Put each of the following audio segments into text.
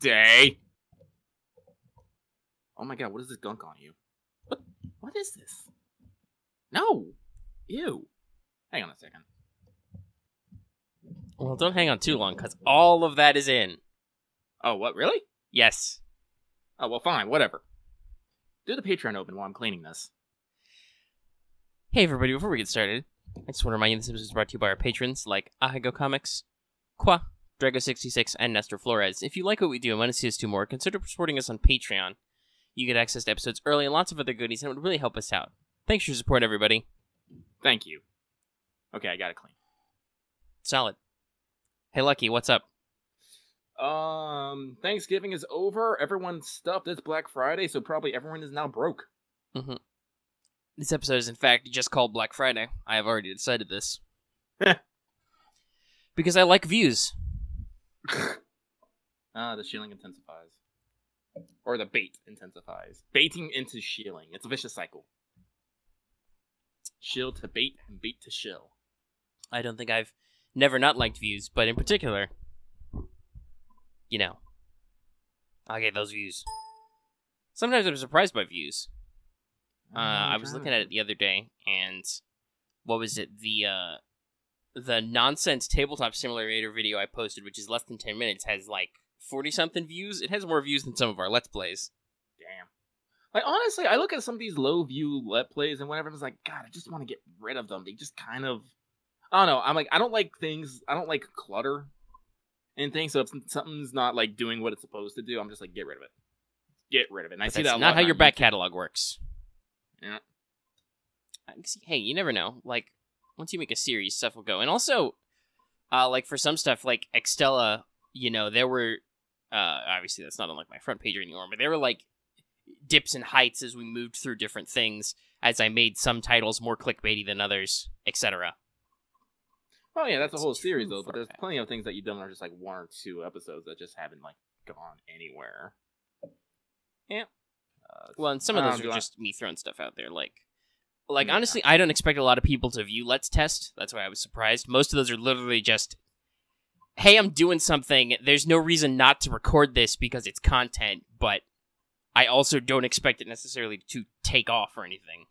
day. Oh my god, what is this gunk on you? What is this? No! Ew. Hang on a second. Well, don't hang on too long, because all of that is in. Oh, what, really? Yes. Oh, well, fine, whatever. Do the Patreon open while I'm cleaning this. Hey everybody, before we get started, I just want to remind you this episode is brought to you by our patrons like Ahigo Comics, Qua, Drago66, and Nestor Flores. If you like what we do and want to see us do more, consider supporting us on Patreon. You get access to episodes early and lots of other goodies, and it would really help us out. Thanks for your support, everybody. Thank you. Okay, I got it clean. Solid. Hey Lucky, what's up? Thanksgiving is over. Everyone's stuffed. It's Black Friday, so probably everyone is now broke. Mm-hmm. This episode is, in fact, just called Black Friday. I have already decided this. Because I like views. The shilling intensifies. Or the bait intensifies. Baiting into shilling. It's a vicious cycle. Shill to bait, and bait to shill. I don't think I've never not liked views, but in particular, you know, I get those views. Sometimes I'm surprised by views. I was looking at it the other day, and what was it? The nonsense tabletop simulator video I posted, which is less than 10 minutes, has like 40-something views. It has more views than some of our Let's Plays. Damn. Like, honestly, I look at some of these low-view Let's Plays and whatever, and it's like, God, I just want to get rid of them. They just kind of... I don't know. I'm like, I don't like things... I don't like clutter and things, so if something's not, like, doing what it's supposed to do, I'm just like, get rid of it. Get rid of it. And I see that a lot. Not how your back catalog works. Yeah. Hey, you never know. Like, once you make a series, stuff will go. And also, like, for some stuff, like Extella, you know, there were... obviously, that's not on, like, my front page anymore, but there were, like, dips and heights as we moved through different things, as I made some titles more clickbaity than others, etc. Oh yeah, that's a whole series though, but there's plenty of things that you've done that are just like one or two episodes that just haven't like gone anywhere. Yeah. Well, and some of those are just me throwing stuff out there, like honestly, I don't expect a lot of people to view Let's Test. That's why I was surprised. Most of those are literally just, hey, I'm doing something. There's no reason not to record this because it's content, but I also don't expect it necessarily to take off or anything.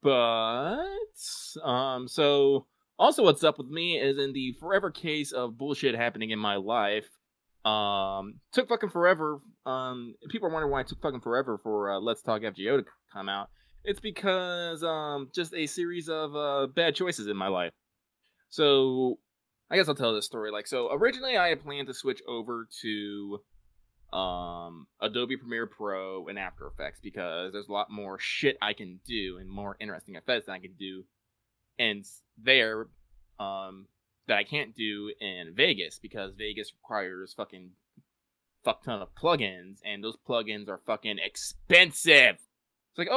But, so, also what's up with me is in the forever case of bullshit happening in my life, took fucking forever, people are wondering why it took fucking forever for, Let's Talk FGO to come out. It's because, just a series of, bad choices in my life. So, I guess I'll tell this story. Like, so, originally I had planned to switch over to, Adobe Premiere Pro and After Effects because there's a lot more shit I can do and more interesting effects that I can do and there that I can't do in Vegas because Vegas requires fuck ton of plugins and those plugins are fucking expensive. It's like,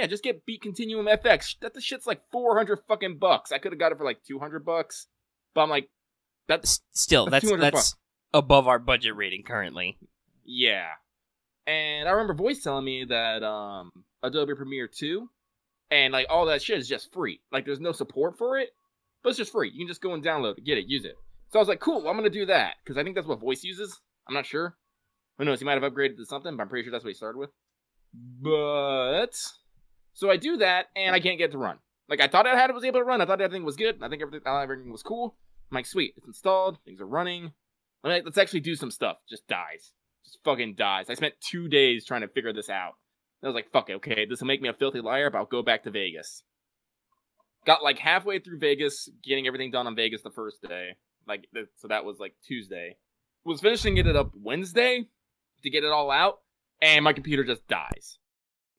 just get Beat Continuum FX. That the shit's like $400 fucking bucks. I could have got it for like $200, but I'm like, that's $200 above our budget rating currently. Yeah. And I remember Voice telling me that Adobe Premiere 2 and like all that shit is just free. Like there's no support for it, but it's just free. You can just go and download it, get it, use it. So I was like, cool, I'm going to do that because I think that's what Voice uses. I'm not sure. Who knows? He might have upgraded to something, but I'm pretty sure that's what he started with. But so I do that and I can't get it to run. Like I thought I was able to run. I thought everything was good. I think everything was cool. I'm like, sweet, it's installed. Things are running. Let's actually do some stuff. Just dies. Just fucking dies. I spent 2 days trying to figure this out. I was like, fuck it, okay, this will make me a filthy liar, but I'll go back to Vegas. Got like halfway through Vegas, getting everything done on Vegas the first day. So that was like Tuesday. Was finishing it up Wednesday to get it all out, and my computer just dies.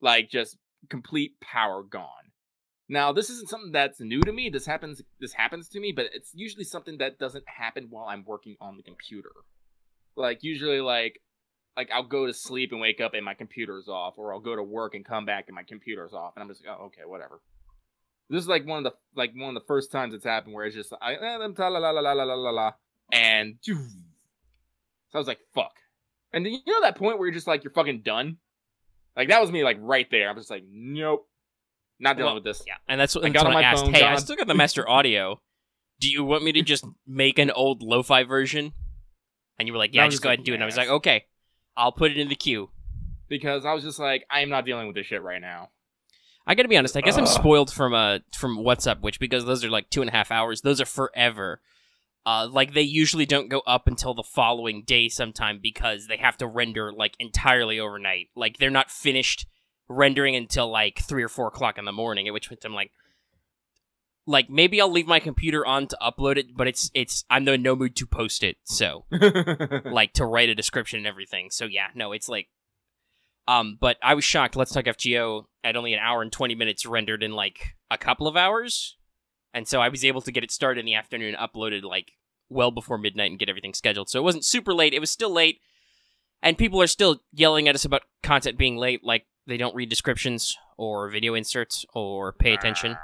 Like, just complete power gone. Now, this isn't something that's new to me. This happens to me, but it's usually something that doesn't happen while I'm working on the computer. Like, usually, like I'll go to sleep and wake up and my computer's off, or I'll go to work and come back and my computer's off, and I'm just like, oh, okay, whatever. This is like one of the first times it's happened where it's just la la la la la la la, and so I was like, fuck. And then, you know that point where you're just like, you're fucking done? Like, that was me, like, right there. I'm just like, nope. Not dealing with this. Yeah, and that's what I asked. Hey, I still got the master audio. Do you want me to just make an old lo-fi version? And you were like, yeah, just go ahead and do it. And I was like, okay, I'll put it in the queue. Because I was just like, I am not dealing with this shit right now. I gotta be honest, I guess I'm spoiled from What's Up, which, because those are like 2.5 hours, those are forever. Like, they usually don't go up until the following day sometime because they have to render, like, entirely overnight. Like, they're not finished rendering until, like, 3 or 4 o'clock in the morning, at which point I'm like, maybe I'll leave my computer on to upload it, but I'm in no mood to post it, so, like, to write a description and everything. So, yeah, no, it's like, but I was shocked. Let's Talk FGO at only an hour and 20 minutes rendered in, like, a couple of hours. And so I was able to get it started in the afternoon, uploaded, like, well before midnight and get everything scheduled. So it wasn't super late. It was still late. And people are still yelling at us about content being late, like they don't read descriptions or video inserts or pay attention.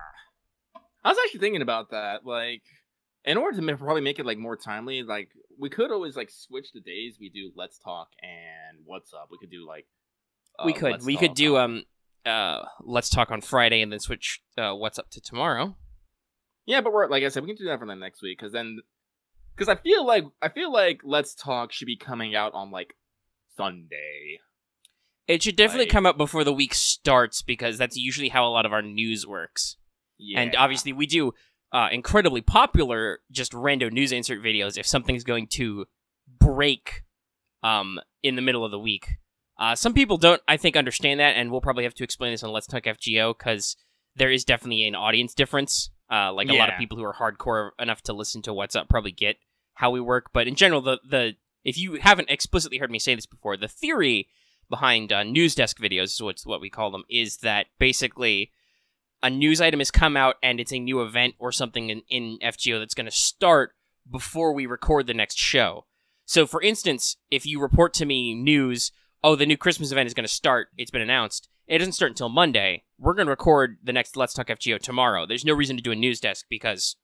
I was actually thinking about that. Like, in order to probably make it, like, more timely, like, we could always, like, switch the days we do Let's Talk and What's Up. We could do, like... we could do Let's Talk on Friday and then switch What's Up to tomorrow. Yeah, but like I said, we can do that for the next week because I feel like Let's Talk should be coming out on, like, Sunday. It should definitely come out before the week starts because that's usually how a lot of our news works. Yeah. And obviously we do incredibly popular just random news insert videos if something's going to break in the middle of the week. Some people don't, I think, understand that, and we'll probably have to explain this on Let's Talk FGO because there is definitely an audience difference. A lot of people who are hardcore enough to listen to What's Up probably get how we work. But in general, the if you haven't explicitly heard me say this before, the theory behind news desk videos, is what we call them, is that basically a news item has come out and it's a new event or something in FGO that's going to start before we record the next show. So, for instance, if you report to me news, oh, the new Christmas event is going to start, it's been announced, it doesn't start until Monday. We're going to record the next Let's Talk FGO tomorrow. There's no reason to do a news desk because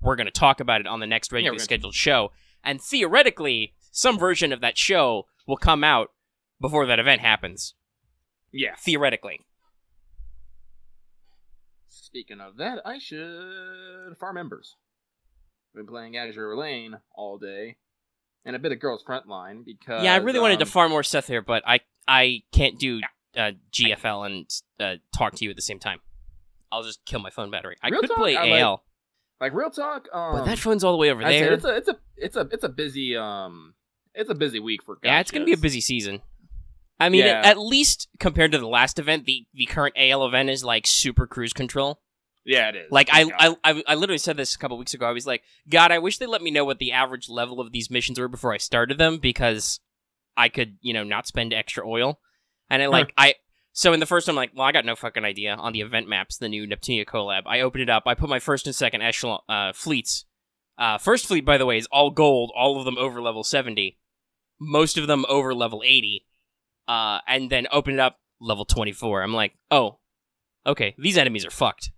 we're going to talk about it on the next regularly scheduled show. And theoretically, some version of that show will come out before that event happens. Yeah. Theoretically. Speaking of that, I should farm embers. I've been playing Azure Lane all day. And a bit of Girls Frontline because... Yeah, I really wanted to farm more stuff here, but I can't do... GFL and talk to you at the same time. I'll just kill my phone battery. I could play AL. Like real talk. But that phone's all the way over there. It's a busy week for gachas. Yeah, it's gonna be a busy season. I mean, at least compared to the last event, the current AL event is like super cruise control. Yeah, it is. Like I literally said this a couple weeks ago. I was like, God, I wish they let me know what the average level of these missions were before I started them because I could, not spend extra oil. And so in the first, I'm like, well, I got no fucking idea on the event maps, the new Neptunia collab. I opened it up. I put my first and second echelon fleets. First fleet, by the way, is all gold, all of them over level 70. Most of them over level 80. And then open it up, level 24. I'm like, oh, okay, these enemies are fucked.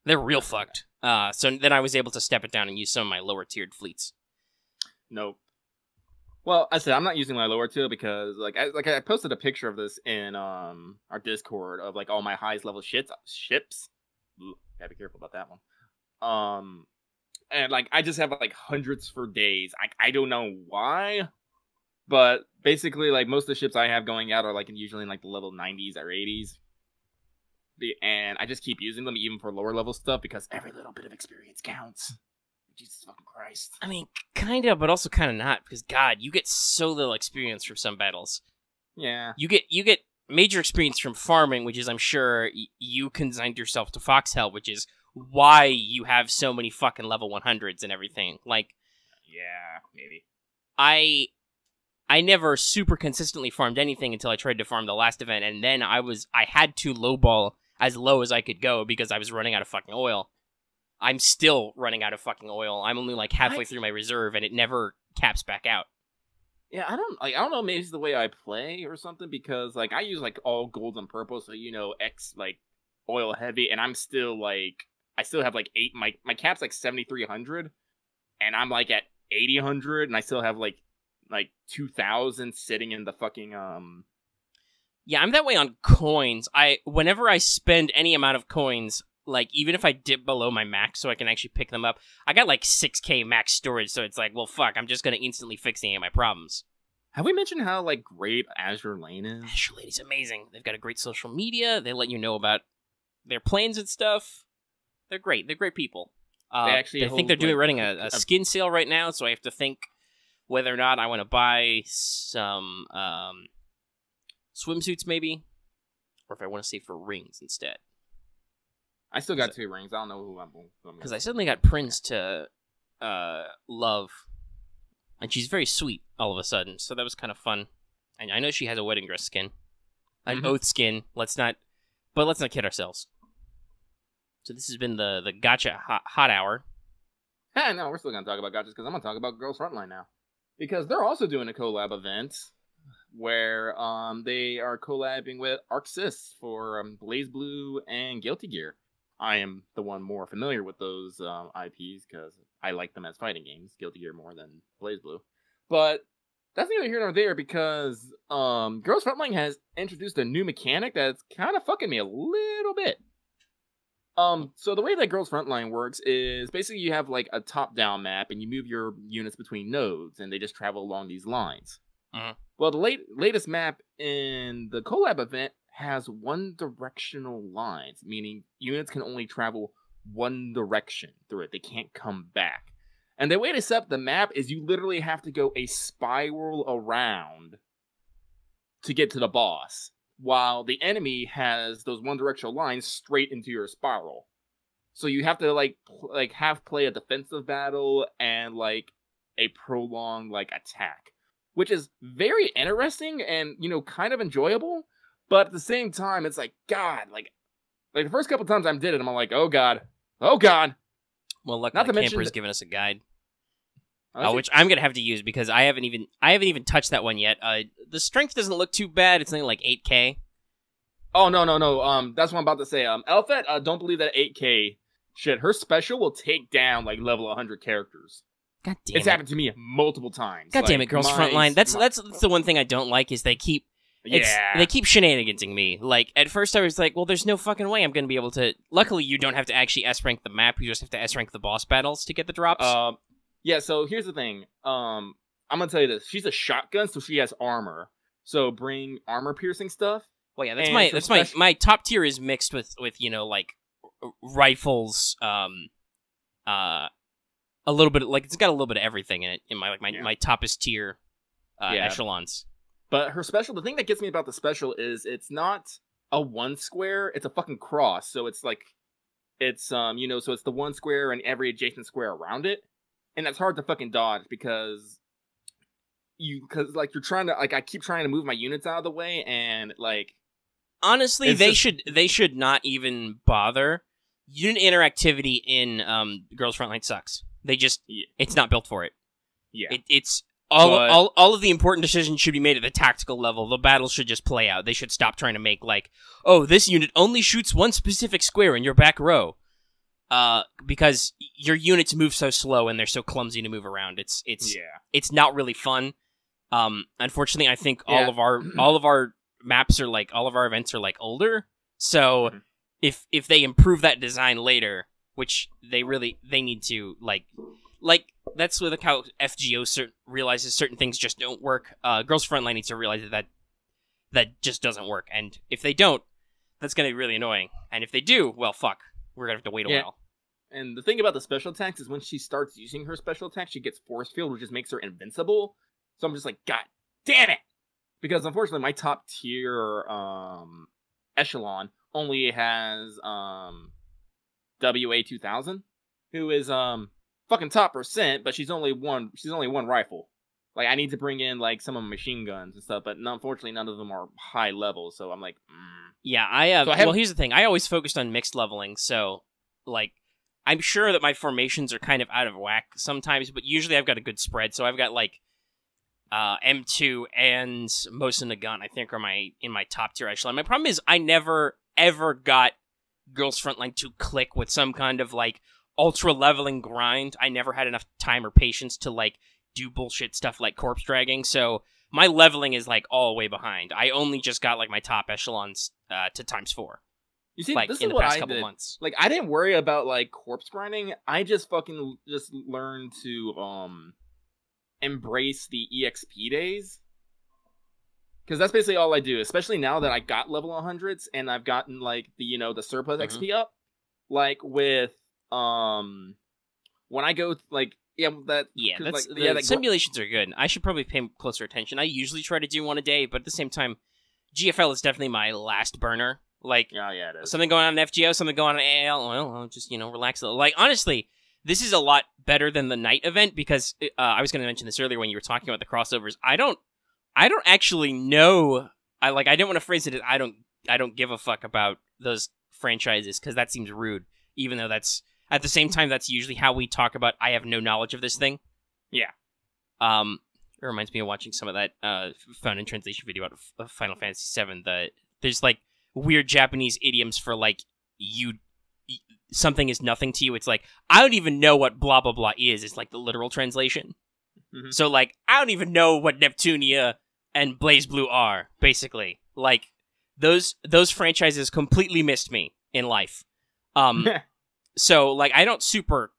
They're real fucked. So then I was able to step it down and use some of my lower tiered fleets. Nope. Well, I said I'm not using my lower tier because, I posted a picture of this in our Discord of all my highest level ships. Ooh, gotta be careful about that one. And I just have hundreds for days. I don't know why, but basically most of the ships I have going out are usually in the level 90s or 80s. And I just keep using them even for lower level stuff because every little bit of experience counts. Jesus fucking Christ. I mean, kind of, but also kind of not, because, God, you get so little experience from some battles. Yeah. You get major experience from farming, which is, I'm sure, you consigned yourself to Foxhell, which is why you have so many fucking level 100s and everything. Yeah, maybe. I never super consistently farmed anything until I tried to farm the last event, and then I had to lowball as low as I could go because I was running out of fucking oil. I'm still running out of fucking oil. I'm only halfway through my reserve, and it never caps back out. Yeah, I don't know. Maybe it's the way I play or something because I use all gold and purple, so X oil heavy, and I'm still I still have 8. My cap's 7,300, and I'm at 8,000, and I still have 2,000 sitting in the fucking Yeah, I'm that way on coins. Whenever I spend any amount of coins. like, even if I dip below my max so I can actually pick them up, I got, like, 6K max storage, so it's like, well, fuck, I'm just gonna instantly fix any of my problems. Have we mentioned how, like, great Azure Lane is? Azure Lane is amazing. They've got a great social media. They let you know about their plans and stuff. They're great. They're great people. I think they're running a skin sale right now, so I have to think whether or not I want to buy some swimsuits, maybe, or if I want to save for rings instead. I still got 2 rings. I don't know who I'm because I suddenly got Prince to love, and she's very sweet all of a sudden. So that was kind of fun. And I know she has a wedding dress skin, an oath skin. Let's not kid ourselves. So this has been the gacha hot hour. No, we're still gonna talk about gachas because I'm gonna talk about Girls Frontline now, because they're also doing a collab event where they are collabing with ArcSys for BlazBlue and Guilty Gear. I am the one more familiar with those IPs because I like them as fighting games, Guilty Gear more than BlazBlue. But that's neither here nor there because Girls Frontline has introduced a new mechanic that's kind of fucking me a little bit. So the way that Girls Frontline works is basically you have like a top-down map and you move your units between nodes and they just travel along these lines. Well, the latest map in the collab event has one-directional lines, meaning units can only travel one direction through it. They can't come back. And the way to set up the map is you literally have to go a spiral around to get to the boss, while the enemy has those one-directional lines straight into your spiral. So you have to like half play a defensive battle and like a prolonged like attack, which is very interesting and, you know, kind of enjoyable. But at the same time, it's like, God, like the first couple times I did it, I'm like, oh God. Well, luckily the camper's given us a guide, which I'm gonna have to use because I haven't even touched that one yet. The strength doesn't look too bad. It's only like 8K. Oh no. That's what I'm about to say. Elfette, don't believe that 8K shit. Her special will take down like level 100 characters. God damn it! It's happened to me multiple times. God damn it, Girls Frontline. That's the one thing I don't like is they keep shenanigansing me. Like, at first I was like, well, there's no fucking way I'm going to be able to... Luckily, you don't have to actually S-rank the map. You just have to S-rank the boss battles to get the drops. Yeah, so here's the thing. I'm going to tell you this. She's a shotgun, so she has armor. So bring armor-piercing stuff. Well, yeah, that's my top tier is mixed with you know, like, rifles, a little bit... Like, it's got a little bit of everything in it, in my toppest tier echelons. But her special, the thing that gets me about the special is it's not a one square, it's a fucking cross. So it's like, it's, you know, so it's the one square and every adjacent square around it. And that's hard to fucking dodge because like, you're trying to, like, I keep trying to move my units out of the way and, like... Honestly, they should not even bother. Unit interactivity in Girls Frontline sucks. It's not built for it. Yeah. It's... All of the important decisions should be made at the tactical level. The battles should just play out. They should stop trying to make, like, oh, this unit only shoots one specific square in your back row. Because your units move so slow and they're so clumsy to move around. It's not really fun. Unfortunately, I think all of our maps are like, all of our events are like older. So if they improve that design later, which they need to like that's with how FGO realizes certain things just don't work. Girls Frontline needs to realize that just doesn't work. And if they don't, that's going to be really annoying. And if they do, well, fuck. We're going to have to wait a while. And the thing about the special attacks is when she starts using her special attack, she gets force field, which just makes her invincible. So I'm just like, God damn it! Because unfortunately, my top tier echelon only has WA2000, who is fucking top percent, but she's only one rifle. Like, I need to bring in like some of my machine guns and stuff, but unfortunately none of them are high level, so I'm like, Yeah, well, here's the thing. I always focused on mixed leveling, so like I'm sure that my formations are kind of out of whack sometimes, but usually I've got a good spread. So I've got like M2 and most of the gun, I think, are in my top tier echelon. My problem is I never ever got Girls Frontline to click with some kind of like ultra leveling grind. I never had enough time or patience to like do bullshit stuff like corpse dragging. So my leveling is like all way behind. I only just got like my top echelons to ×4. You see, like this in is the what past I couple did. months. Like, I didn't worry about like corpse grinding. I just fucking just learned to embrace the EXP days. Because that's basically all I do, especially now that I got level 100s and I've gotten like the surplus XP up. Like with when I go like the simulations are good. I should probably pay closer attention. I usually try to do one a day, but at the same time, GFL is definitely my last burner. Like, oh yeah, it is. Something going on in FGO, something going on in AL. Well, I'll just relax a little. Like, honestly, this is a lot better than the night event because I was going to mention this earlier when you were talking about the crossovers. I don't actually know. I didn't want to phrase it as I don't give a fuck about those franchises because that seems rude. Even though that's at the same time that's usually how we talk about. I have no knowledge of this thing. Yeah. It reminds me of watching some of that found in translation video about Final Fantasy VII. There's like weird Japanese idioms for like something is nothing to you. It's like I don't even know what blah blah blah is. It's like the literal translation. Mm-hmm. So like I don't even know what Neptunia and BlazBlue are. Basically, like those franchises completely missed me in life. So like I don't super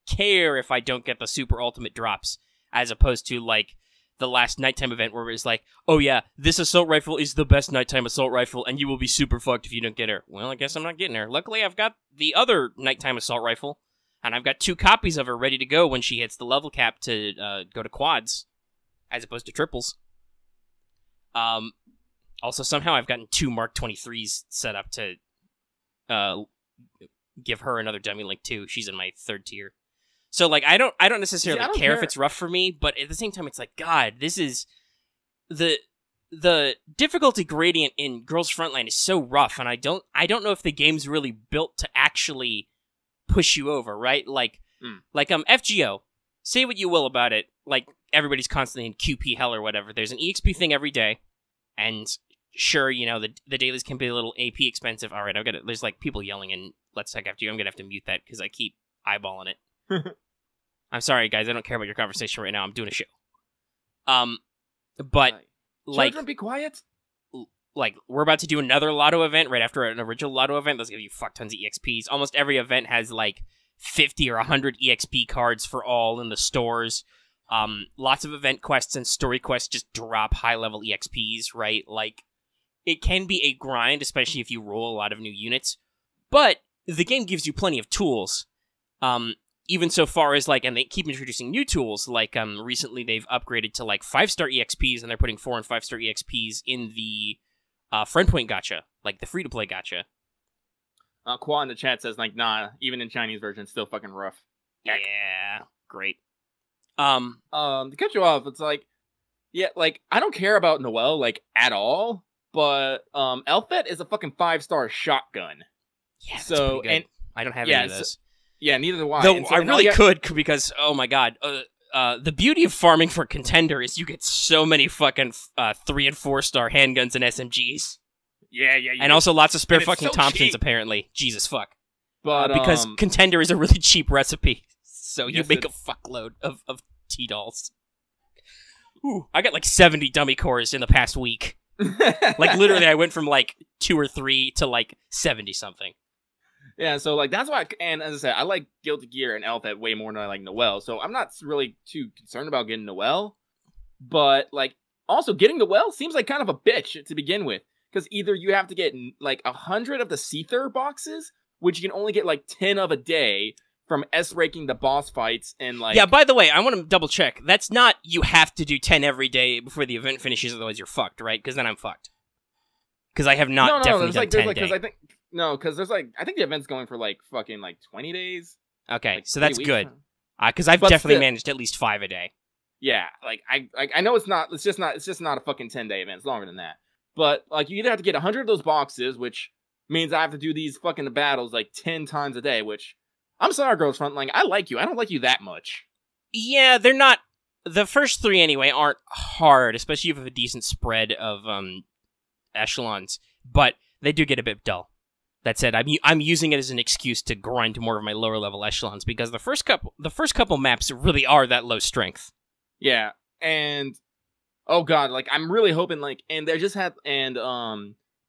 care if I don't get the super ultimate drops, as opposed to like the last nighttime event where it was like, oh yeah, this assault rifle is the best nighttime assault rifle, and you will be super fucked if you don't get her. Well, I guess I'm not getting her. Luckily, I've got the other nighttime assault rifle, and I've got 2 copies of her ready to go when she hits the level cap to go to quads, as opposed to triples. Also, somehow I've gotten 2 Mark 23s set up to give her another dummy link too. She's in my 3rd tier. So like I don't necessarily care if it's rough for me, but at the same time it's like, God, this is the difficulty gradient in Girls Frontline is so rough, and I don't know if the game's really built to actually push you over, right? Like FGO, say what you will about it, like everybody's constantly in QP hell or whatever. There's an EXP thing every day, and sure, the dailies can be a little AP expensive. All right, there's like people yelling in Let's Tech FGO. I'm gonna have to mute that because I keep eyeballing it. I'm sorry, guys. I don't care about your conversation right now. I'm doing a show. But like, children, be quiet. Like, we're about to do another lotto event right after an original lotto event. Those give you fuck tons of EXPs. Almost every event has like 50 or 100 EXP cards for all in the stores. Lots of event quests and story quests just drop high level EXPs, right? Like, it can be a grind, especially if you roll a lot of new units. But the game gives you plenty of tools. Even so far as, like, and they keep introducing new tools, like, recently they've upgraded to, like, 5-star EXPs, and they're putting 4- and 5-star EXPs in the Friendpoint gacha, like, the free-to-play gacha. Qua in the chat says, like, nah, even in Chinese version, it's still fucking rough. Yeah, great. To cut you off, it's like, yeah, like, I don't care about Noelle, like, at all, but, Elfet is a fucking 5-star shotgun. Yeah, that's pretty good. And I don't have any of those. Yeah, neither do I. Though I really could, because, oh my god, the beauty of farming for Contender is you get so many fucking 3- and 4-star handguns and SMGs. Yeah. And also lots of spare fucking so Thompsons, cheap. Apparently. Jesus fuck. But because Contender is a really cheap recipe, so you Yes, make a fuckload of T-dolls. Ooh, I got like 70 dummy cores in the past week. Like, literally, I went from like 2 or 3 to like 70-something. Yeah, so, like, that's why, and as I said, I like Guilty Gear and Elfet way more than I like Noelle, so I'm not really too concerned about getting Noelle, but, like, also getting Noelle seems like kind of a bitch to begin with, because either you have to get, like, 100 of the Seether boxes, which you can only get, like, 10 of a day from S-ranking the boss fights, and, like... Yeah, by the way, I want to double check. That's not you have to do 10 every day before the event finishes, otherwise you're fucked, right? Because then I'm fucked. Because I have not definitely done 10 days. No, because there's like, I think the event's going for like fucking like 20 days. Okay, like so that's weeks. good. Because I've definitely managed at least 5 a day. Yeah, like I know it's just not a fucking 10-day event. It's longer than that. But like you either have to get 100 of those boxes, which means I have to do these fucking battles like 10 times a day. Which I'm sorry, Girls Frontline, I like you. I don't like you that much. Yeah, they're not. The first 3 anyway aren't hard, especially if you have a decent spread of echelons. But they do get a bit dull. That said, I'm using it as an excuse to grind more of my lower level echelons because the first couple maps really are that low strength. Yeah, and oh god, like I'm really hoping like, and they just had, and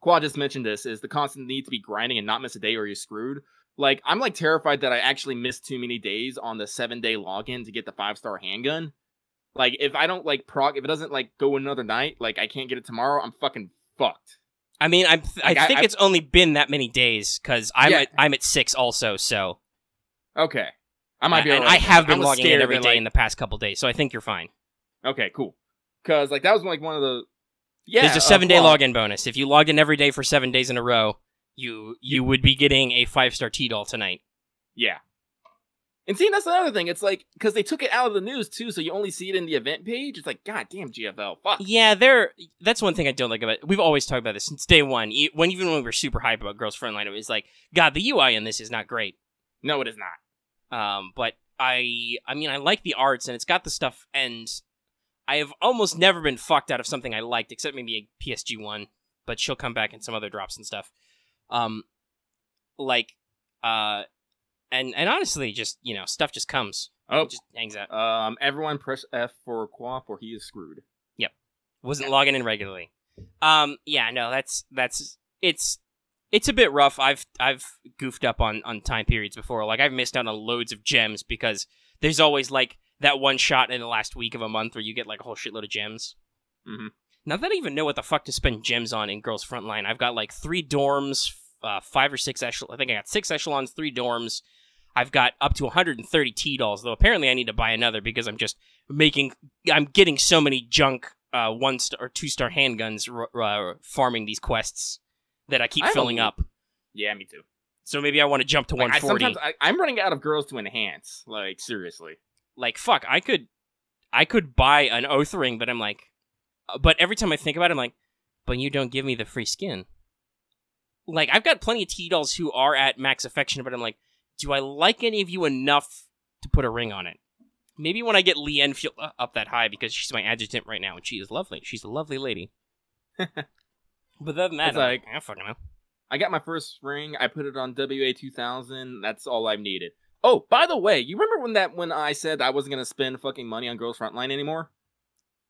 Quad just mentioned this, is the constant need to be grinding and not miss a day or you're screwed. Like, I'm, like, terrified that I actually missed too many days on the 7-day login to get the 5-star handgun. Like, if I don't, like, if it doesn't, like, go another night, like, I can't get it tomorrow, I'm fucking fucked. I mean, I think it's only been that many days, because I'm at 6 also, so... Okay. I might be and I have been logging in every day in the past couple days, so I think you're fine. Okay, cool. Because, like, that was, like, one of the... Yeah, there's a 7-day login bonus. If you logged in every day for 7 days in a row, you would be getting a 5-star T-doll tonight. Yeah. And see, that's another thing. It's like, because they took it out of the news, too, so you only see it in the event page. It's like, god damn, GFL, fuck. Yeah, that's one thing I don't like about it. We've always talked about this since day one. Even when we were super hype about Girls Frontline, it was like, god, the UI in this is not great. No, it is not. But I mean, I like the arts, and it's got the stuff, and I have almost never been fucked out of something I liked, except maybe a PSG one, but she'll come back in some other drops and stuff. And honestly, just, stuff just comes. Oh. It just hangs out. Everyone press F for Quaff or he is screwed. Yep. Wasn't logging in regularly. Yeah, no, it's a bit rough. I've goofed up on time periods before. Like, I've missed out on loads of gems because there's always, like, that one shot in the last week of a month where you get, like, a whole shitload of gems. Mm-hmm. Not that I even know what the fuck to spend gems on in Girls Frontline. I've got, like, 3 dorms, 5 or 6 echelons. I think I got 6 echelons, 3 dorms. I've got up to 130 T-dolls, though apparently I need to buy another because I'm getting so many junk 1-star or 2-star handguns farming these quests that I keep filling up. Yeah, me too. So maybe I want to jump to 140. I'm running out of girls to enhance. Like, seriously. Like, fuck, I could buy an oath ring, but I'm like... But every time I think about it, I'm like, but you don't give me the free skin. Like, I've got plenty of T-dolls who are at max affection, but I'm like, do I like any of you enough to put a ring on it? Maybe when I get Lee Enfield up that high, because she's my adjutant right now, and she is lovely. She's a lovely lady. But other than that, it's like, I fucking know. I got my first ring. I put it on WA 2000. That's all I've needed. Oh, by the way, you remember when I said I wasn't going to spend fucking money on Girls Frontline anymore?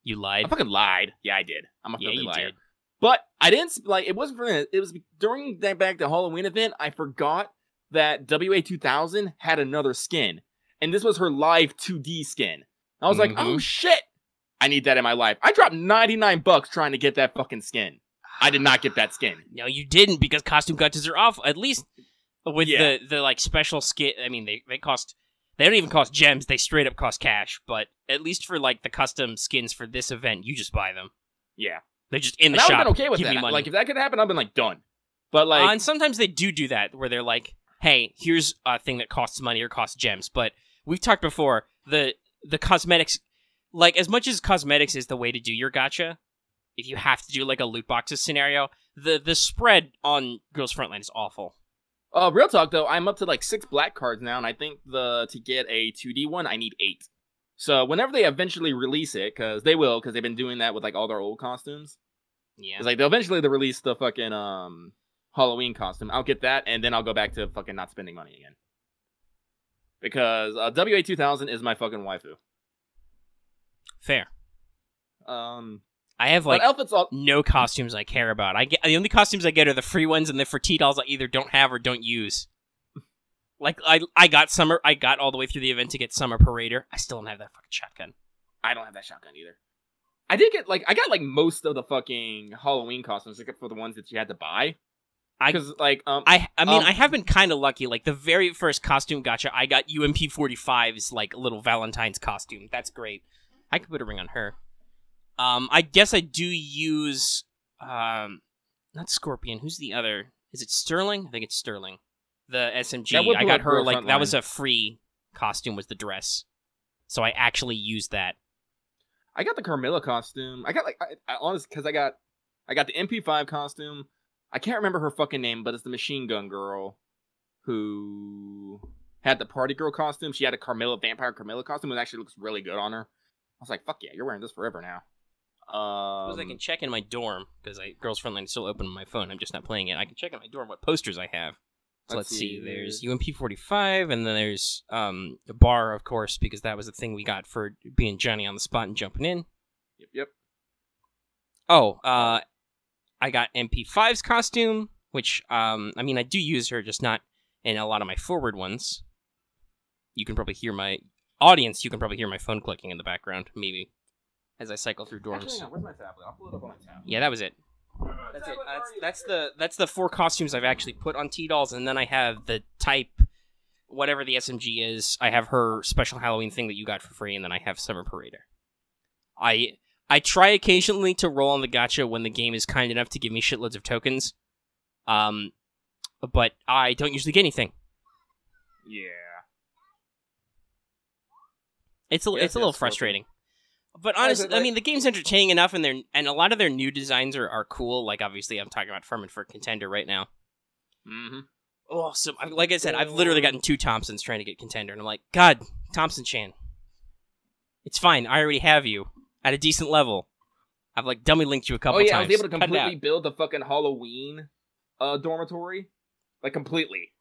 You lied? I fucking lied. Yeah, I did. I'm a filthy liar. Did. But I didn't, like, it wasn't for it. It was during that back to Halloween event, I forgot that WA 2000 had another skin. And this was her live 2D skin. I was like, oh shit! I need that in my life. I dropped $99 trying to get that fucking skin. I did not get that skin. No, you didn't, because costume gachas are off. At least with the like special skin. I mean, they cost. They don't even cost gems. They straight up cost cash. But at least for like the custom skins for this event, you just buy them. Yeah, they're just in the shop. I would have been okay with that. Like, if that could happen, I've been like done. But like, and sometimes they do that where they're like, hey, here's a thing that costs money or costs gems. But we've talked before, the cosmetics, like, as much as cosmetics is the way to do your gacha, if you have to do like a loot boxes scenario, the spread on Girls Frontline is awful. Real talk though, I'm up to like 6 black cards now, and I think to get a 2D one, I need 8. So whenever they eventually release it, because they've been doing that with like all their old costumes. Yeah, it's like they'll release the fucking Halloween costume. I'll get that, and then I'll go back to fucking not spending money again. Because WA 2000 is my fucking waifu. Fair. I have like no costumes I care about. The only costumes I get are the free ones, and they're for T-dolls I either don't have or don't use. Like, I got all the way through the event to get Summer Parader. I still don't have that fucking shotgun. I don't have that shotgun either. I did get, like, I got, like, most of the fucking Halloween costumes, except for the ones that you had to buy. Because, like, I mean, I have been kind of lucky. Like, the very first costume gacha, I got UMP45's, like, little Valentine's costume. That's great. I could put a ring on her. I guess I do use, not Scorpion. Who's the other? Is it Sterling? I think it's Sterling. The SMG. I got her, like, that was a free costume, was the dress. So I actually used that. I got the Carmilla costume. I got, like, I honestly, because I got the MP5 costume. I can't remember her fucking name, but it's the machine gun girl who had the party girl costume. She had a vampire Carmilla costume, and it actually looks really good on her. I was like, fuck yeah, you're wearing this forever now. I suppose I can check in my dorm, because Girls Frontline is still open on my phone. I'm just not playing it. I can check in my dorm what posters I have. So let's see. There's UMP45, and then there's the bar, of course, because that was the thing we got for being Johnny on the spot and jumping in. Yep. Oh, I got MP5's costume, which, I mean, I do use her, just not in a lot of my forward ones. You can probably hear my audience. You can probably hear my phone clicking in the background, maybe, as I cycle through dorms. Actually, no, where's my tablet? I'll pull it up on my tablet. Yeah, that was it. That's it. That's the 4 costumes I've actually put on T-Dolls, and then I have the type, whatever the SMG is. I have her special Halloween thing that you got for free, and then I have Summer Parader. I try occasionally to roll on the gacha when the game is kind enough to give me shitloads of tokens, but I don't usually get anything. Yeah. It's a little frustrating. But honestly, I mean, the game's entertaining enough, and a lot of their new designs are cool. Like, obviously, I'm talking about farming for Contender right now. Mm-hmm. Oh, so like I said, I've literally gotten 2 Thompsons trying to get Contender, and I'm like, God, Thompson-chan, it's fine. I already have you at a decent level. I've like dummy linked you a couple times. I was able to completely build the fucking Halloween dormitory, like completely.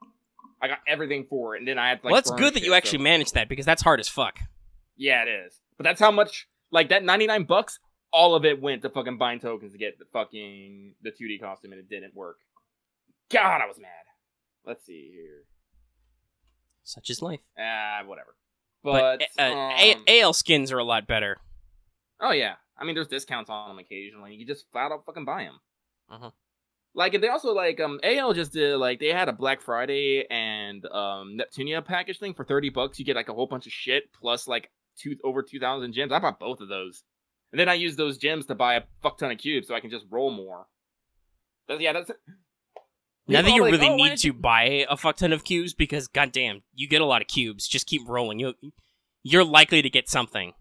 I got everything for it, and then I had to, like. Well, that's good that you actually managed that, because that's hard as fuck. Yeah, it is. But that's how much, like, that $99, all of it went to fucking buying tokens to get the 2D costume, and it didn't work. God, I was mad. Let's see here. Such is life. Whatever. But AL skins are a lot better. Oh, yeah. I mean, there's discounts on them occasionally. You can just flat out fucking buy them. Uh-huh. Like, and they also, like, AL just did, like, they had a Black Friday and Neptunia package thing for $30. You get, like, a whole bunch of shit, plus, like, over 2,000 gems. I bought both of those. And then I used those gems to buy a fuck ton of cubes so I can just roll more. That's it. Now that you really need to buy a fuck ton of cubes, because, goddamn, you get a lot of cubes. Just keep rolling. You're likely to get something.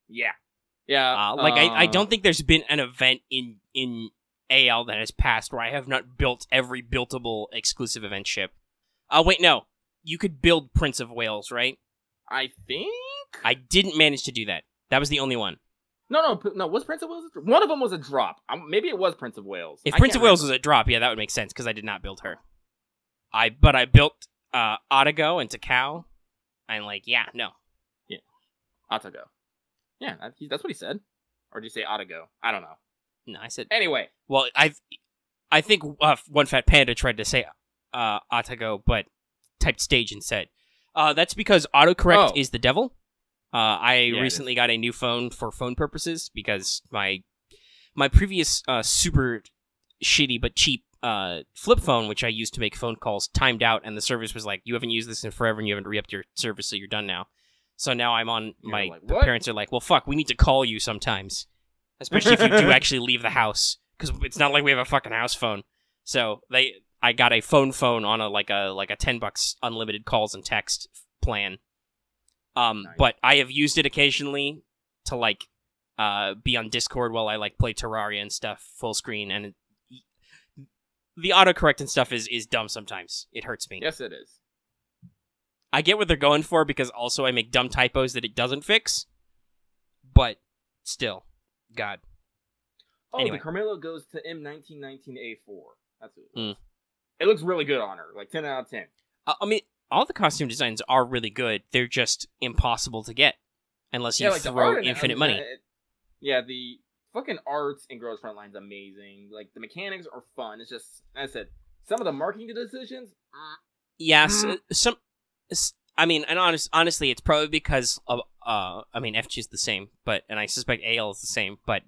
Yeah. Yeah. I don't think there's been an event in AL that has passed where I have not built every buildable exclusive event ship. Wait, no. You could build Prince of Wales, right? I think? I didn't manage to do that. That was the only one. No. Was Prince of Wales a drop? One of them was a drop. Maybe it was Prince of Wales. If Prince of Wales was a drop, yeah, that would make sense, because I did not build her. But I built Otago and Takao, and Yeah. Otago. Yeah, that's what he said. Or did you say Otago? I don't know. No, I said... Anyway. Well, I think One Fat Panda tried to say Otago, but typed stage instead. That's because autocorrect is the devil. I recently got a new phone for phone purposes, because my previous super shitty but cheap flip phone, which I used to make phone calls, timed out, and the service was like, you haven't used this in forever, and you haven't re-upped your service, so you're done now. So now I'm on my parents are like, well, fuck, we need to call you sometimes, especially if you do actually leave the house, because it's not like we have a fucking house phone. So I got a phone on a $10 unlimited calls and text plan. Nice. But I have used it occasionally to be on Discord while I play Terraria and stuff full screen, and the autocorrect and stuff is dumb sometimes. It hurts me. Yes, it is. I get what they're going for, because also I make dumb typos that it doesn't fix, but still, God. Oh, anyway. The Carmelo goes to M1919A4. That's it. It looks really good on her, like 10 out of 10. I mean, all the costume designs are really good. They're just impossible to get unless you throw infinite money. The fucking arts in Girls Frontline's amazing. Like, the mechanics are fun. It's just, as I said, some of the marketing decisions. Yes, I mean, and honestly, it's probably because of FG is the same, and I suspect AL is the same, but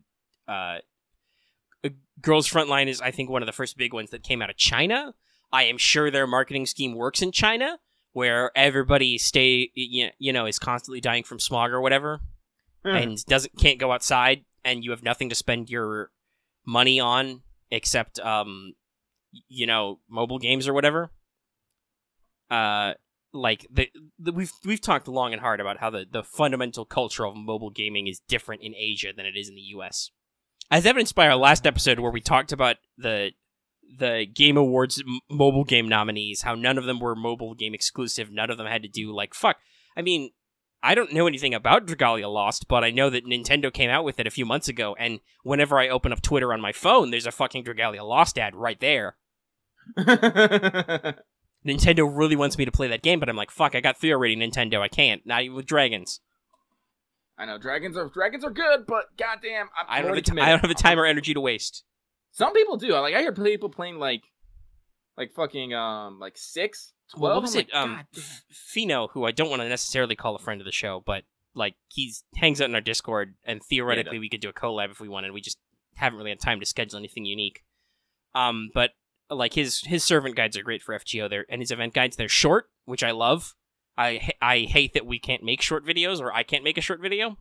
Girls Frontline is, I think, one of the first big ones that came out of China. I am sure their marketing scheme works in China, where everybody is constantly dying from smog or whatever, and can't go outside, and you have nothing to spend your money on except mobile games or whatever. We've talked long and hard about how the fundamental culture of mobile gaming is different in Asia than it is in the US. As evidenced by our last episode where we talked about the Game Awards mobile game nominees, how none of them were mobile game exclusive, none of them had to do fuck. I mean, I don't know anything about Dragalia Lost, but I know that Nintendo came out with it a few months ago, and whenever I open up Twitter on my phone, there's a fucking Dragalia Lost ad right there. Nintendo really wants me to play that game, but I'm like, fuck, I got 3 already, Nintendo, I can't. Not even with dragons. I know, dragons are good, but goddamn, I don't have the time or energy to waste. Some people do. Like, I hear people playing like fucking like 6, 12. Well, what was it? God damn. Fino, who I don't want to necessarily call a friend of the show, but like hangs out in our Discord, and theoretically we could do a collab if we wanted. We just haven't really had time to schedule anything unique. But like his servant guides are great for FGO there, and his event guides, they're short, which I love. I hate that we can't make short videos, or I can't make a short video.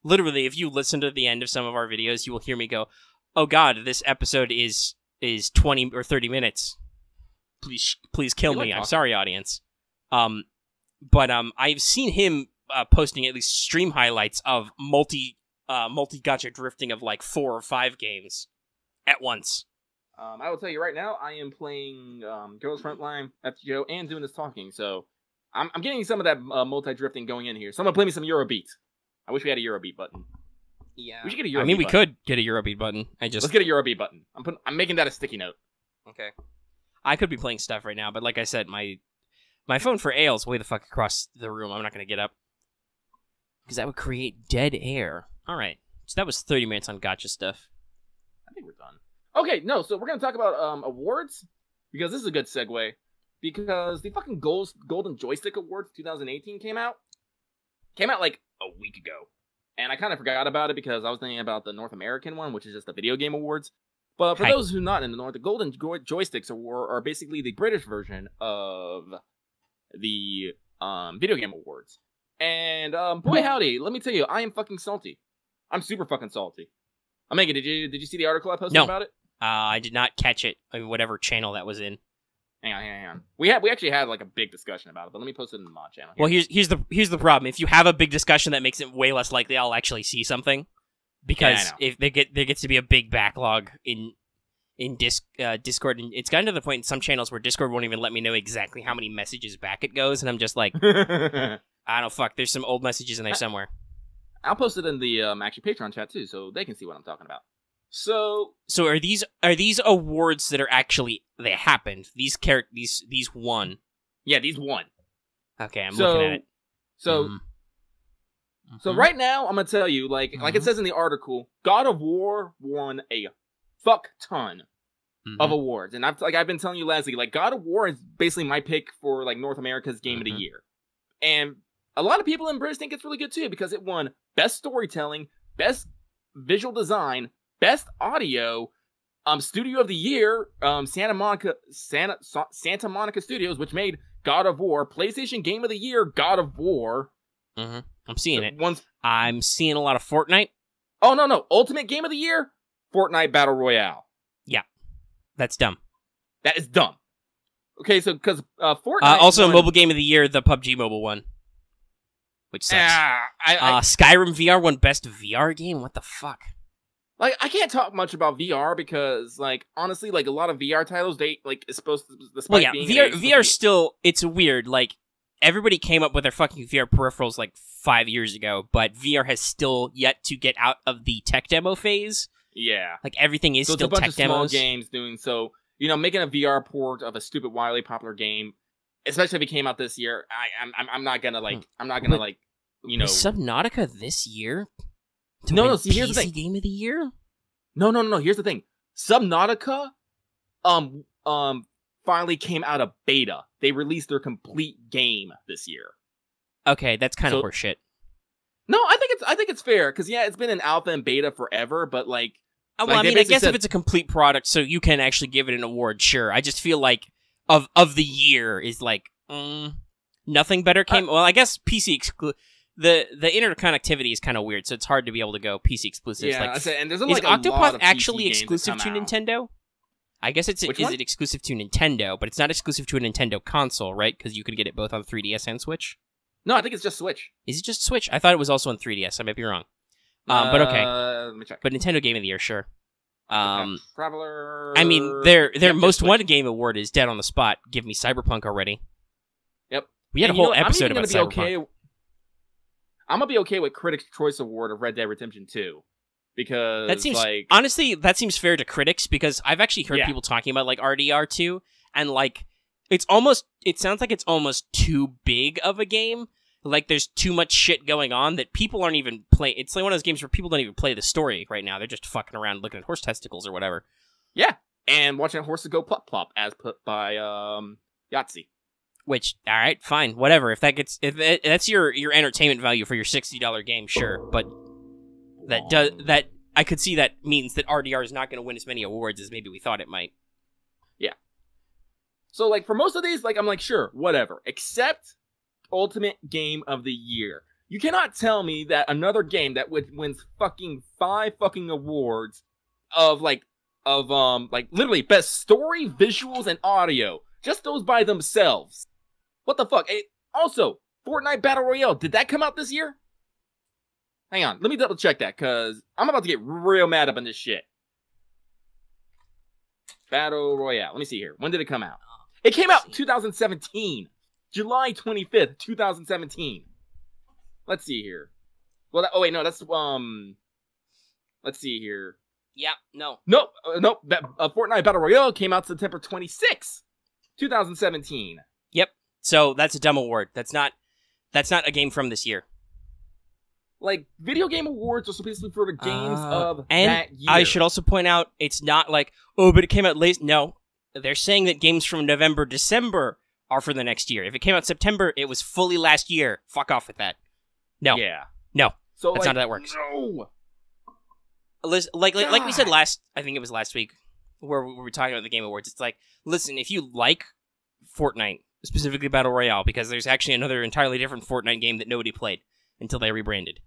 Literally, if you listen to the end of some of our videos, you will hear me go, "Oh God, this episode is 20 or 30 minutes. Please kill me. I'm sorry, audience." But I've seen him posting at least stream highlights of multi gacha drifting of like 4 or 5 games at once. I will tell you right now, I am playing Girls Frontline, FGO, and doing this talking, so I'm getting some of that multi-drifting going in here. Someone play me some Eurobeat. I wish we had a Eurobeat button. Yeah. We should get a Eurobeat I mean, we button. could get a Eurobeat button. Let's get a Eurobeat button. I'm making that a sticky note. Okay. I could be playing stuff right now, but like I said, my phone for Ale's way the fuck across the room. I'm not going to get up. Because that would create dead air. All right. So that was 30 minutes on gacha stuff. I think we're done. Okay, no, so we're going to talk about awards, because this is a good segue, because the fucking Golden Joystick Awards 2018 came out like a week ago, and I kind of forgot about it because I was thinking about the North American one, which is just the Video Game Awards. But for those who are not in the North, the Golden Joysticks are basically the British version of the Video Game Awards. And boy howdy, let me tell you, I am fucking salty. I'm super fucking salty. Omega, did you see the article I posted about it? I did not catch it on whatever channel that was in. Hang on. We actually had like a big discussion about it, but let me post it in the mod channel. Well, here's the problem. If you have a big discussion, that makes it way less likely I'll actually see something, because if there gets to be a big backlog in Discord, and it's gotten to the point in some channels where Discord won't even let me know exactly how many messages back it goes, and I'm just like, I don't fuck. There's some old messages in there somewhere. I'll post it in the actually Patreon chat too, so they can see what I'm talking about. So are these awards that are actually they happened? These won. Yeah, these won. Okay, I'm looking at it. So right now I'm gonna tell you, like it says in the article, God of War won a fuck ton of awards, and I've been telling you, Leslie, like God of War is basically my pick for like North America's Game of the Year, and a lot of people in British think it's really good too because it won Best Storytelling, Best Visual Design, Best Audio, Studio of the Year, Santa Monica Studios, which made God of War, PlayStation Game of the Year, God of War. I'm seeing it. I'm seeing a lot of Fortnite. Oh no! Ultimate Game of the Year, Fortnite Battle Royale. Yeah, that's dumb. That is dumb. Okay, so because Fortnite also Mobile Game of the Year, the PUBG Mobile one, which sucks. Skyrim VR won Best VR Game. What the fuck? Like, I can't talk much about VR because, like, honestly, like, a lot of VR titles, they, like, is supposed to, well, yeah, VR still, it's weird, like, everybody came up with their fucking VR peripherals, like, 5 years ago, but VR has still yet to get out of the tech demo phase. Yeah. Like, everything is still tech demos. So it's a bunch of small games doing, so, you know, making a VR port of a stupid, wildly popular game, especially if it came out this year, I'm not gonna, like, you know. Was Subnautica this year? No, see, here's the thing. Game of the Year? No. Here's the thing. Subnautica, finally came out of beta. They released their complete game this year. Okay, that's kind of horseshit. No, I think it's fair because yeah, it's been in alpha and beta forever. But like, well, I mean, I guess if it's a complete product, so you can actually give it an award, sure. I just feel like of the year is like nothing better came. Well, I guess PC exclusive. The interconnectivity is kind of weird, so it's hard to be able to go PC exclusive. Yeah, like, and there's is like Octopath actually exclusive to Nintendo? I guess is it exclusive to Nintendo, but it's not exclusive to a Nintendo console, right? Because you could get it both on 3DS and Switch. No, I think it's just Switch. Is it just Switch? I thought it was also on 3DS. I might be wrong. But okay. Let me check. But Nintendo Game of the Year, sure. Traveler. I mean, their most wanted game award is Dead on the Spot. Give me Cyberpunk already. Yep. We had a whole episode about Cyberpunk. I'm gonna be okay with Critics' Choice Award of Red Dead Redemption 2 because that seems like honestly that seems fair to critics because I've actually heard people talking about like RDR2 and like it sounds like it's almost too big of a game. like there's too much shit going on that people aren't even playing. It's like one of those games where people don't even play the story right now. They're just fucking around looking at horse testicles or whatever. Yeah, and watching horses go plop plop, as put by Yahtzee. Which, all right, fine, whatever. If that's your entertainment value for your $60 game, sure. But that I could see that means that RDR is not going to win as many awards as maybe we thought it might. Yeah. So like for most of these, like I'm like sure, whatever, except Ultimate Game of the Year. You cannot tell me that another game that wins fucking 5 fucking awards of literally best story, visuals, and audio. Just those by themselves. What the fuck? Also, Fortnite Battle Royale, did that come out this year? Hang on, let me double check that, because I'm about to get real mad up on this shit. Battle Royale, let me see here. When did it come out? It came out in 2017. July 25th, 2017. Let's see here. Well, oh wait, no, that's, let's see here. Yeah, no. Nope, Fortnite Battle Royale came out September 26th, 2017. Yep. So that's a dumb award. That's not a game from this year. Like, video game awards are supposedly for the games of and that year. I should also point out, it's not like, oh, but it came out late. No, they're saying that games from November, December are for the next year. If it came out September, it was fully last year. Fuck off with that. No. Yeah. No. So that's not how that works. No. Like we said I think it was last week, where we were talking about the Game Awards. It's like, listen, if you like Fortnite, specifically Battle Royale, because there's actually another entirely different Fortnite game that nobody played until they rebranded.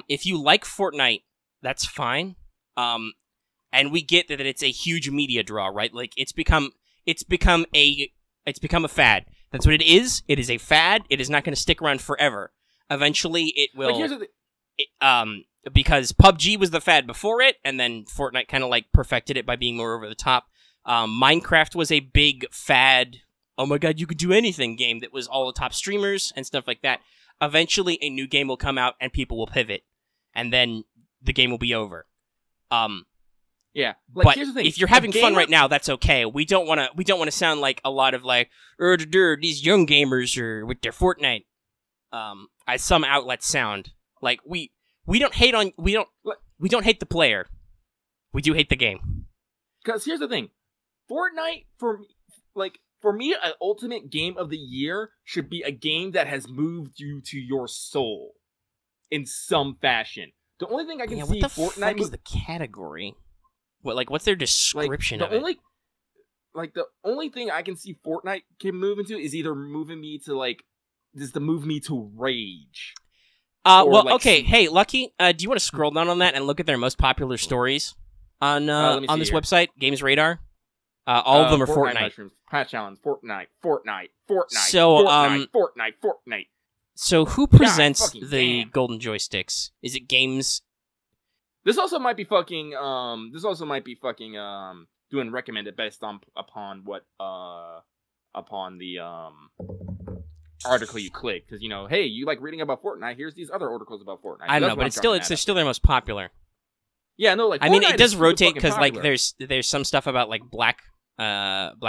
If you like Fortnite, that's fine. And we get that it's a huge media draw, right? Like it's become a fad. That's what it is. It is a fad. It is not going to stick around forever. Eventually, it will. Because PUBG was the fad before it, and then Fortnite kind of like perfected it by being more over the top. Minecraft was a big fad. Oh my god, you could do anything game that was all the top streamers and stuff like that. Eventually, a new game will come out and people will pivot, and then the game will be over. Yeah, like, but here's the thing. If you're having fun right now, that's okay. We don't want to sound like a lot of like, these young gamers are with their Fortnite. As some outlets sound like we don't hate the player. We do hate the game. Because here's the thing, Fortnite for me, an Ultimate Game of the Year should be a game that has moved you to your soul in some fashion. The only thing I can see what the Fortnite fuck is the category? What's their description of it? The only thing I can see Fortnite can move into is either moving me to move me to rage. Okay. Hey, Lucky, do you want to scroll down on that and look at their most popular stories on this website, Games Radar? All of them are Fortnite. Mushrooms, Patch Challenge, Fortnite. So, Fortnite. So who presents the Golden Joysticks? Is it Games? This also might be fucking doing recommended based upon the article you click, because hey, you like reading about Fortnite, here's these other articles about Fortnite. I don't know, but it's still their most popular. Yeah, no, like I mean, it does rotate because like popular. there's some stuff about like Black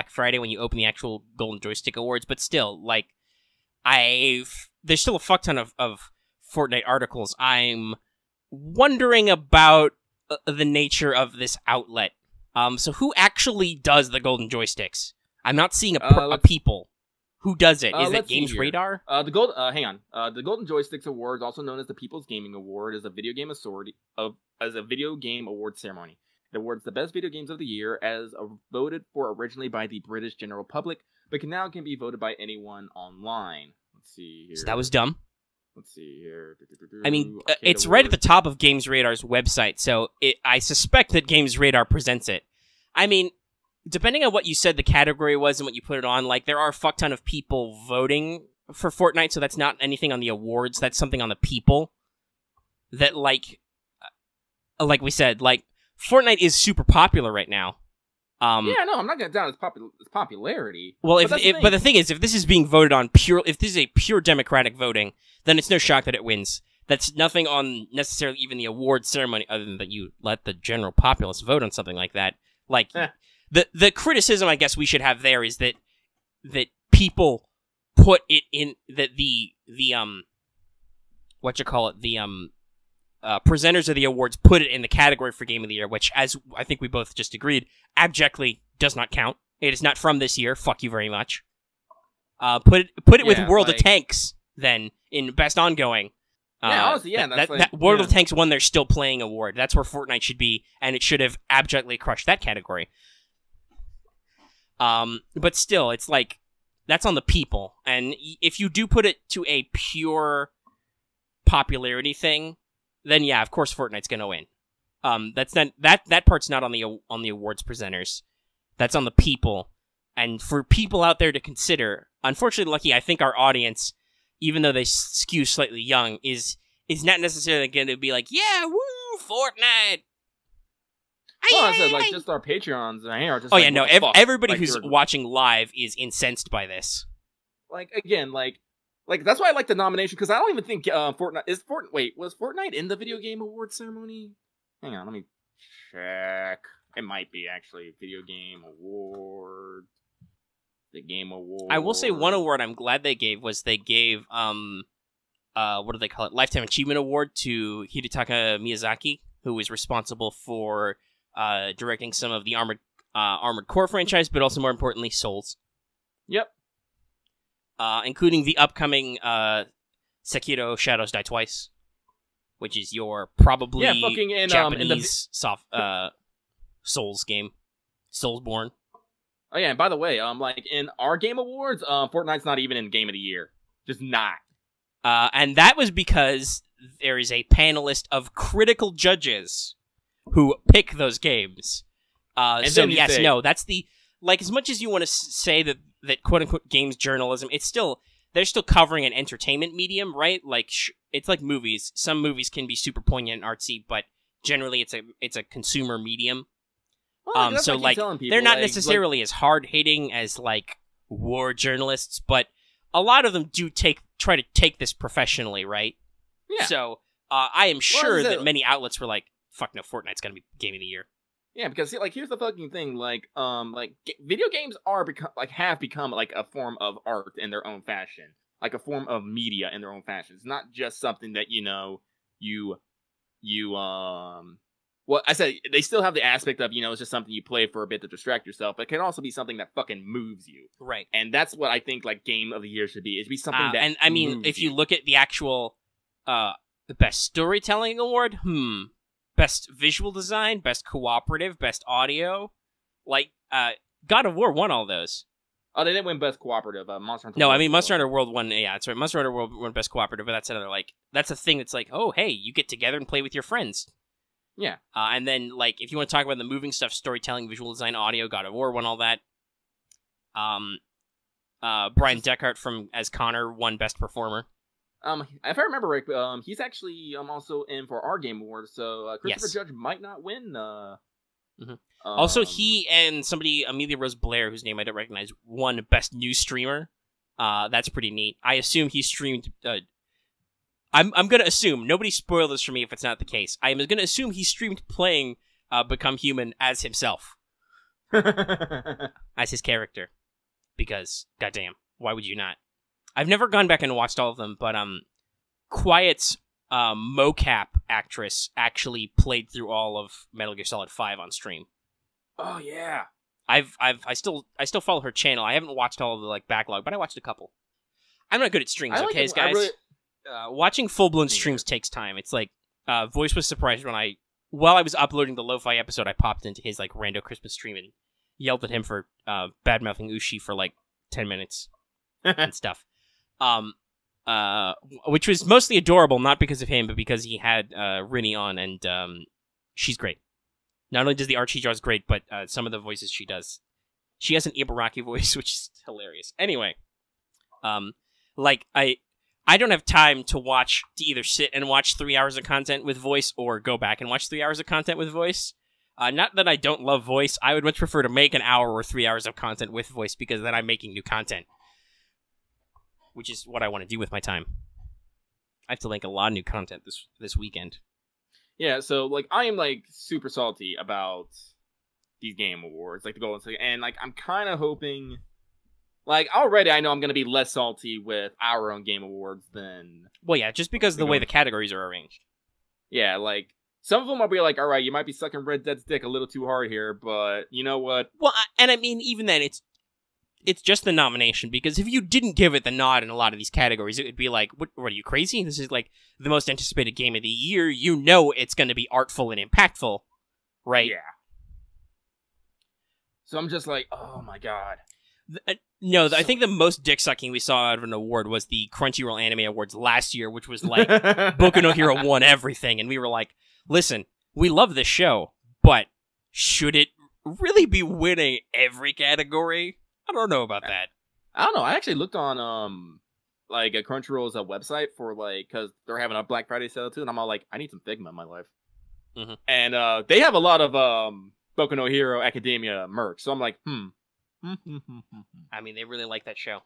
Friday when you open the actual Golden Joystick Awards, but still, like there's still a fuck ton of Fortnite articles. I'm wondering about the nature of this outlet. So who actually does the Golden Joysticks? I'm not seeing a people. Who does it? Is it Games Radar? The Golden Joysticks Awards, also known as the People's Gaming Award, is a video game award ceremony. It awards the best video games of the year, as voted for originally by the British general public, but now can be voted by anyone online. Let's see here. So that was dumb. Let's see here. I mean, it's right at the top of Games Radar's website, so I suspect that Games Radar presents it. I mean, depending on what you said the category was and what you put it on, like, there are a fuck ton of people voting for Fortnite, so that's not anything on the awards, that's something on the people. That, like we said, like, Fortnite is super popular right now. Yeah, no, I'm not gonna doubt its popularity. Well, but the thing is, if this is being voted on if this is a pure democratic voting, then it's no shock that it wins. That's nothing on necessarily even the award ceremony, other than that you let the general populace vote on something like that. Like, the criticism I guess we should have there is that people put it in, that the the presenters of the awards put it in the category for Game of the Year, which, as I think we both just agreed, abjectly does not count. It is not from this year. Fuck you very much. Put it with World of Tanks then in Best Ongoing. Honestly, that World of Tanks won their Still Playing award. That's where Fortnite should be, and it should have abjectly crushed that category. But still, it's like, that's on the people. And if you do put it to a pure popularity thing, then yeah, of course Fortnite's gonna win. That's not, that part's not on the awards presenters. That's on the people. And for people out there to consider, unfortunately, Lucky, I think our audience, even though they skew slightly young, is not necessarily going to be like, yeah, woo, Fortnite. Well, I said, like, just our Patreons are just. Oh, like, yeah, no, everybody who's they're watching live is incensed by this. Like, again, like that's why I like the nomination, because I don't even think Fortnite was Fortnite in the Video Game Awards ceremony? Hang on, let me check. It might be, actually. Video Game Award. The Game Award. I will say one award I'm glad they gave was they gave, what do they call it? Lifetime Achievement Award to Hidetaka Miyazaki, who was responsible for directing some of the Armored Core franchise, but also, more importantly, Souls. Yep. Including the upcoming Sekiro Shadows Die Twice, which is your probably Japanese soft Souls game, Soulsborne. Oh yeah, and by the way, like in our Game Awards, Fortnite's not even in Game of the Year, just not. And that was because there is a panelist of critical judges who pick those games. So yes, no, that's the, like, as much as you want to say that quote unquote games journalism, they're still covering an entertainment medium, right? Like it's like movies. Some movies can be super poignant and artsy, but generally it's a consumer medium. Well, so like they're not necessarily as hard hitting as like war journalists, but a lot of them do try to take this professionally, right? Yeah. So I am sure that many outlets were like, "Fuck no, Fortnite's gonna be Game of the Year." Yeah, because like here's the fucking thing, like video games have become like a form of art in their own fashion, like a form of media in their own fashion. It's not just something that well, I said they still have the aspect of, it's just something you play for a bit to distract yourself, but it can also be something that fucking moves you. Right. And that's what I think, like, Game of the Year should be. It should be something that and I mean, if you look at the actual, the Best Storytelling Award, Best Visual Design, Best Cooperative, Best Audio, like, God of War won all those. Oh, they didn't win Best Cooperative. Monster Hunter. No, World I mean, Monster Hunter World won, yeah, that's right. Monster Hunter World won Best Cooperative, but that's another, like, that's a thing that's like, oh, hey, you get together and play with your friends. Yeah. And then, like, if you want to talk about the moving stuff, storytelling, visual design, audio, God of War won all that. Brian Deckard as Connor won Best Performer. If I remember right, he's actually also in for our Game Awards, so Christopher Judge might not win. Also, he and somebody, Amelia Rose Blair, whose name I don't recognize, won Best New Streamer. That's pretty neat. I assume he streamed... I'm going to assume, nobody spoil this for me if it's not the case. I am going to assume he streamed playing Become Human as himself. As his character. Because, goddamn, why would you not? I've never gone back and watched all of them, but Quiet's mocap actress actually played through all of Metal Gear Solid 5 on stream. Oh, yeah. I still follow her channel. I haven't watched all of the, like, backlog, but I watched a couple. I'm not good at streams, okay, guys? Watching full-blown streams takes time. It's like, Voice was surprised while I was uploading the Lo-Fi episode, I popped into his, like, rando Christmas stream and yelled at him for, bad-mouthing Ushi for, like, 10 minutes and stuff. Which was mostly adorable, not because of him, but because he had, Rinny on, and, she's great. Not only does the art she draws great, but, some of the voices she does. She has an Ibaraki voice, which is hilarious. Anyway, like, I don't have time to either sit and watch 3 hours of content with Voice or go back and watch 3 hours of content with Voice. Not that I don't love Voice. I would much prefer to make an hour or 3 hours of content with Voice because then I'm making new content. Which is what I want to do with my time. I have to make a lot of new content this weekend. Yeah, so, like, I am, like, super salty about these Game Awards, like the Golden Joystick, and, like, I'm kind of hoping Like, already I know I'm going to be less salty with our own Game Awards than... Well, yeah, just because of the way the categories are arranged. Yeah, like, some of them I'll be like, alright, you might be sucking Red Dead's dick a little too hard here, but you know what? Well, and I mean, even then, it's just the nomination, because if you didn't give it the nod in a lot of these categories, it would be like, what are you, crazy? This is, like, the most anticipated game of the year. You know it's going to be artful and impactful, right? Yeah. So I'm just like, oh my god. I think the most dick-sucking we saw out of an award was the Crunchyroll Anime Awards last year, which was like, Boku no Hero won everything, and we were like, listen, we love this show, but should it really be winning every category? I don't know about that. I don't know. I actually looked on like a Crunchyroll's website for like, because they're having a Black Friday sale too, and I'm all like, I need some Figma in my life. Mm-hmm. And they have a lot of Boku no Hero Academia merch, so I'm like, I mean, they really like that show.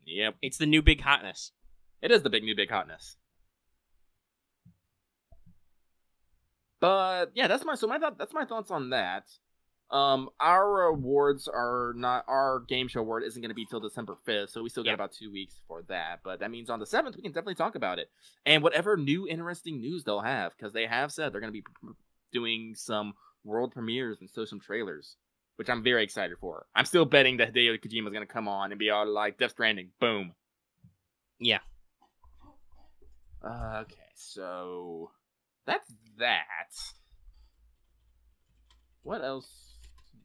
Yep. It's the new big hotness. It is the new big hotness. But yeah, that's my thoughts on that. Our awards are not, our game show award isn't going to be till December 5th, so we still got about 2 weeks for that. But that means on the 7th, we can definitely talk about it. And whatever new interesting news they'll have, because they have said they're going to be doing some world premieres and some trailers, which I'm very excited for. I'm still betting that Hideo Kojima is going to come on and be all like, Death Stranding, boom. Yeah. Okay, so that's that. What else?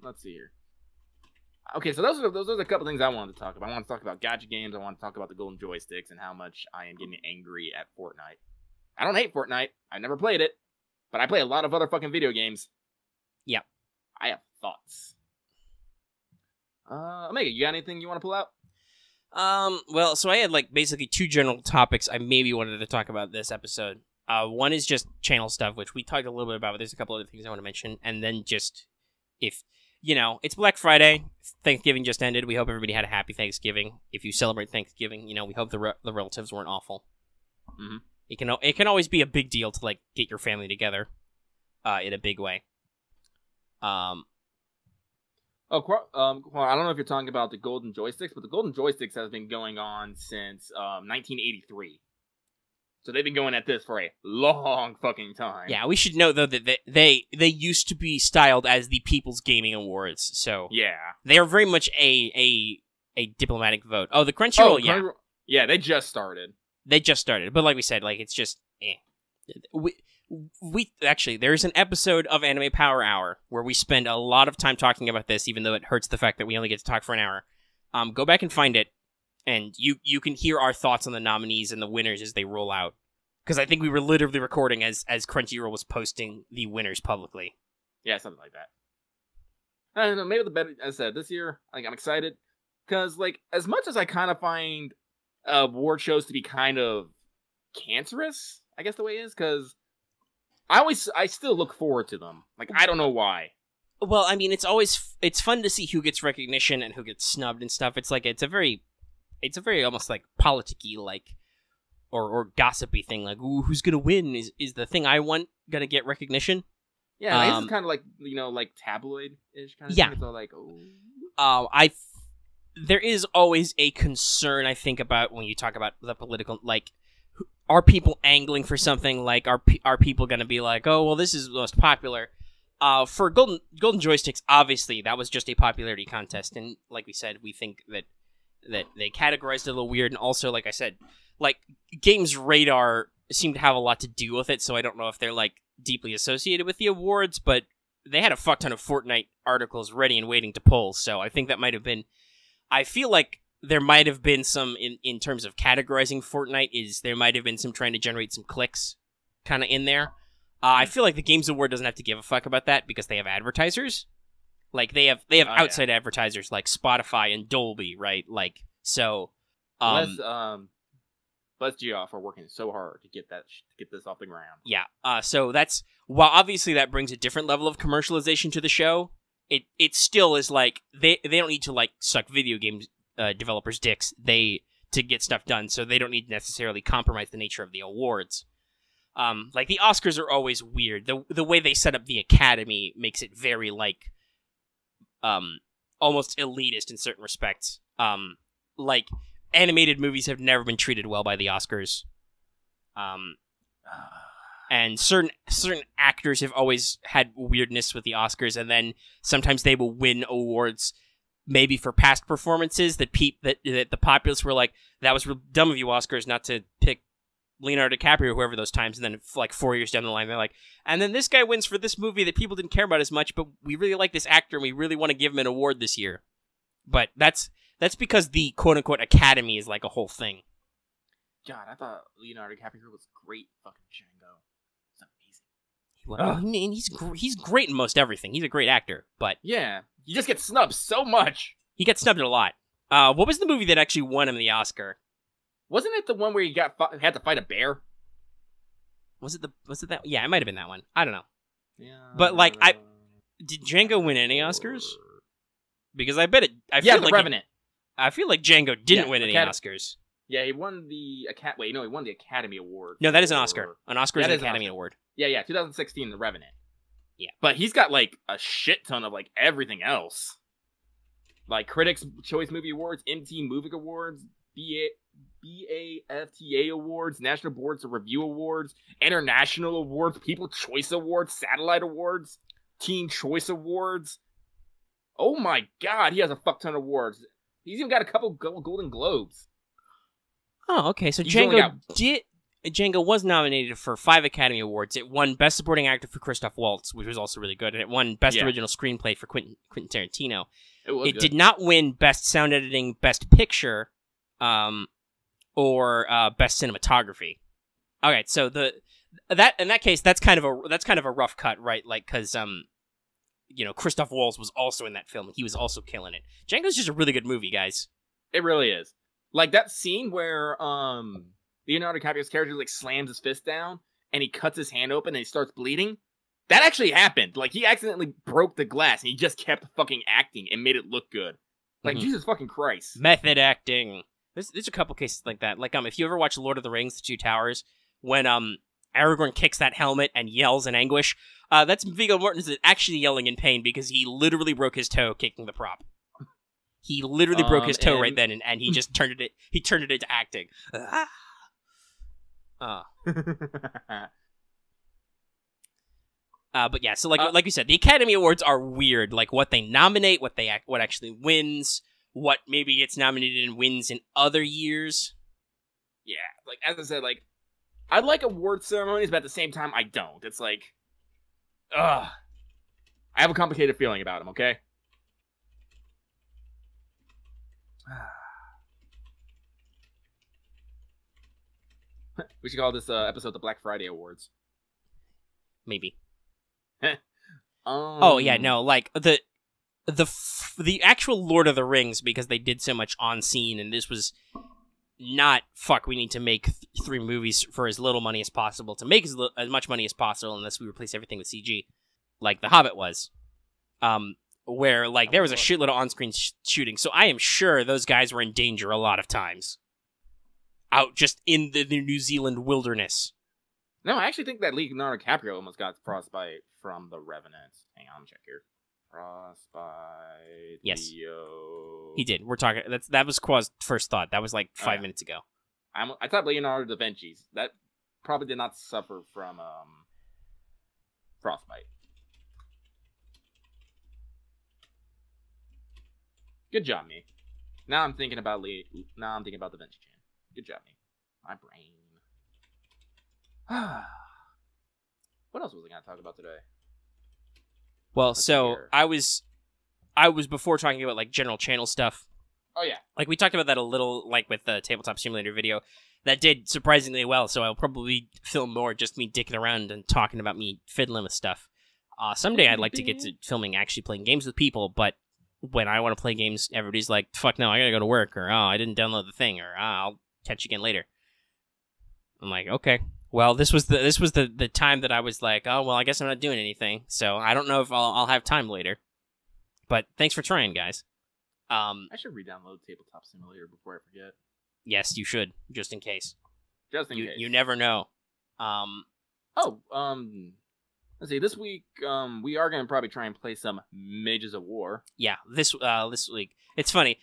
Let's see here. Okay, so those are a couple things I wanted to talk about. I want to talk about gacha games. I want to talk about the Golden Joysticks and how much I am getting angry at Fortnite. I don't hate Fortnite. I never played it, but I play a lot of other fucking video games. Yeah. I have thoughts. Omega, you got anything you want to pull out? Well, so I had like basically 2 general topics I maybe wanted to talk about this episode. One is just channel stuff, which we talked a little bit about, but there's a couple other things I want to mention. And then just, if, you know, it's Black Friday, Thanksgiving just ended, we hope everybody had a happy Thanksgiving. If you celebrate Thanksgiving, you know, we hope the relatives weren't awful. Mm-hmm. It can always be a big deal to, like, get your family together, in a big way. I don't know if you're talking about the Golden Joysticks, but the Golden Joysticks has been going on since 1983. So they've been going at this for a long fucking time. Yeah, we should note, though, that they used to be styled as the People's Gaming Awards, so... Yeah. They are very much a diplomatic vote. Oh, the Crunchyroll, yeah. Yeah, they just started. But like we said, like, it's just... We actually, there's an episode of Anime Power Hour where we spend a lot of time talking about this, even though it hurts the fact that we only get to talk for an hour. Go back and find it, and you can hear our thoughts on the nominees and the winners as they roll out. Because I think we were literally recording as Crunchyroll was posting the winners publicly. Yeah, something like that. I don't know, maybe the better, as I said, this year, like, I'm excited. Because, like, as much as I kind of find award shows to be kind of cancerous, I guess the way it is, because I still look forward to them. Like, I don't know why. Well, I mean, it's fun to see who gets recognition and who gets snubbed and stuff. It's like, it's a very almost like politicky, like, or gossipy thing. Like, ooh, who's gonna win? Is the thing I want gonna get recognition? Yeah, it's kind of like, you know, like tabloid-ish kind of thing. It's all like, oh. There is always a concern, I think, about when you talk about the political, like, are people angling for something? Like, are people going to be like, oh, well, this is the most popular? For Golden Joysticks, obviously, that was just a popularity contest, and like we said, we think that they categorized it a little weird, and also, like I said, like, Games Radar seemed to have a lot to do with it, so I don't know if they're, like, deeply associated with the awards, but they had a fuck ton of Fortnite articles ready and waiting to pull, so I think that might have been... I feel like there might have been some, in terms of categorizing Fortnite, there might have been some trying to generate some clicks kind of in there. I feel like the Games Award doesn't have to give a fuck about that because they have advertisers. Like, they have outside advertisers like Spotify and Dolby, right? Like, so... Bless Geoff for working so hard to get this off the ground. Yeah, so that's... While obviously that brings a different level of commercialization to the show, it still is like, they don't need to, like, suck video games developers' dicks to get stuff done, so they don't need to necessarily compromise the nature of the awards. Like, the Oscars are always weird. The way they set up the Academy makes it very, like, almost elitist in certain respects. Like, animated movies have never been treated well by the Oscars. And certain actors have always had weirdness with the Oscars, and then sometimes they will win awards maybe for past performances that the populace were like, that was real dumb of you, Oscars, not to pick Leonardo DiCaprio or whoever those times, and then like 4 years down the line, they're like, and then this guy wins for this movie that people didn't care about as much, but we really like this actor and we really want to give him an award this year. But that's because the quote-unquote Academy is like a whole thing. God, I thought Leonardo DiCaprio was great fucking Django. Well, I mean, he's great in most everything. He's a great actor, but... Yeah, he just gets snubbed so much. He gets snubbed a lot. What was the movie that actually won him the Oscar? Wasn't it the one where he had to fight a bear? Was it that? Yeah, it might have been that one. I don't know. Yeah. But like, did Django win any Oscars? Because I bet it. The Revenant. I feel like Django didn't win any Oscars. Yeah, he won the he won the Academy Award. No, that is an Oscar. An Oscar is an Academy Award. Yeah, 2016, The Revenant. Yeah. But he's got, like, a shit ton of, like, everything else. Like, Critics' Choice Movie Awards, MTV Movie Awards, BAFTA Awards, National Boards of Review Awards, International Awards, People's Choice Awards, Satellite Awards, Teen Choice Awards. Oh my god, he has a fuck ton of awards. He's even got a couple Golden Globes. Oh, okay, so Django was nominated for 5 Academy Awards. It won Best Supporting Actor for Christoph Waltz, which was also really good, and it won Best Original Screenplay for Quentin Tarantino. It did not win Best Sound Editing, Best Picture, or Best Cinematography. Okay, so in that case, that's kind of a rough cut, right? Like, because Christoph Waltz was also in that film, and he was also killing it. Django's just a really good movie, guys. It really is. Like that scene where Leonardo DiCaprio's character like slams his fist down and he cuts his hand open and he starts bleeding. That actually happened. Like he accidentally broke the glass and he just kept fucking acting and made it look good. Like Jesus fucking Christ. Method acting. There's a couple cases like that. Like if you ever watch Lord of the Rings: The Two Towers, when Aragorn kicks that helmet and yells in anguish, that's Viggo Mortensen actually yelling in pain because he literally broke his toe kicking the prop. He literally broke his toe right then, and he just turned it. He turned it into acting. But yeah, so like you said, the Academy Awards are weird. Like what they nominate, what actually wins, what maybe gets nominated and wins in other years. Yeah, like as I said, like I like award ceremonies, but at the same time, I don't. It's like, I have a complicated feeling about them. Okay. We should call this episode the Black Friday Awards. Maybe. Oh yeah, no, like the actual Lord of the Rings, because they did so much on scene, and this was not we need to make 3 movies for as little money as possible to make as much money as possible unless we replace everything with CG, like The Hobbit was. Where like there was a shitload of on-screen shooting, so I am sure those guys were in danger a lot of times, out just in the New Zealand wilderness. No, I actually think that Leonardo DiCaprio almost got frostbite from The Revenant. Hang on, check here. Frostbite. Yes, he did. We're talking. That was Qua's first thought. That was like 5 minutes ago. I thought Leonardo da Vinci's. That probably did not suffer from frostbite. Good job, me. Now I'm thinking about Da Vinci Chan. Good job, me. My brain. What else was I going to talk about today? Well, I was before talking about like general channel stuff. Oh yeah. Like we talked about that a little, like with the Tabletop Simulator video. That did surprisingly well, so I'll probably film more just me dicking around and talking about me fiddling with stuff. Someday I'd like to get to filming actually playing games with people, but when I want to play games, everybody's like, fuck no, I gotta go to work, or I didn't download the thing, or I'll catch you again later. I'm like, okay. Well, this was the time that I was like, oh, well, I guess I'm not doing anything, so I don't know if I'll have time later. But thanks for trying, guys. I should re-download Tabletop Simulator before I forget. Yes, you should, just in case. Just in case. You never know. Let's see. This week, we are gonna probably try and play some Mages of War. Yeah, this week. It's funny.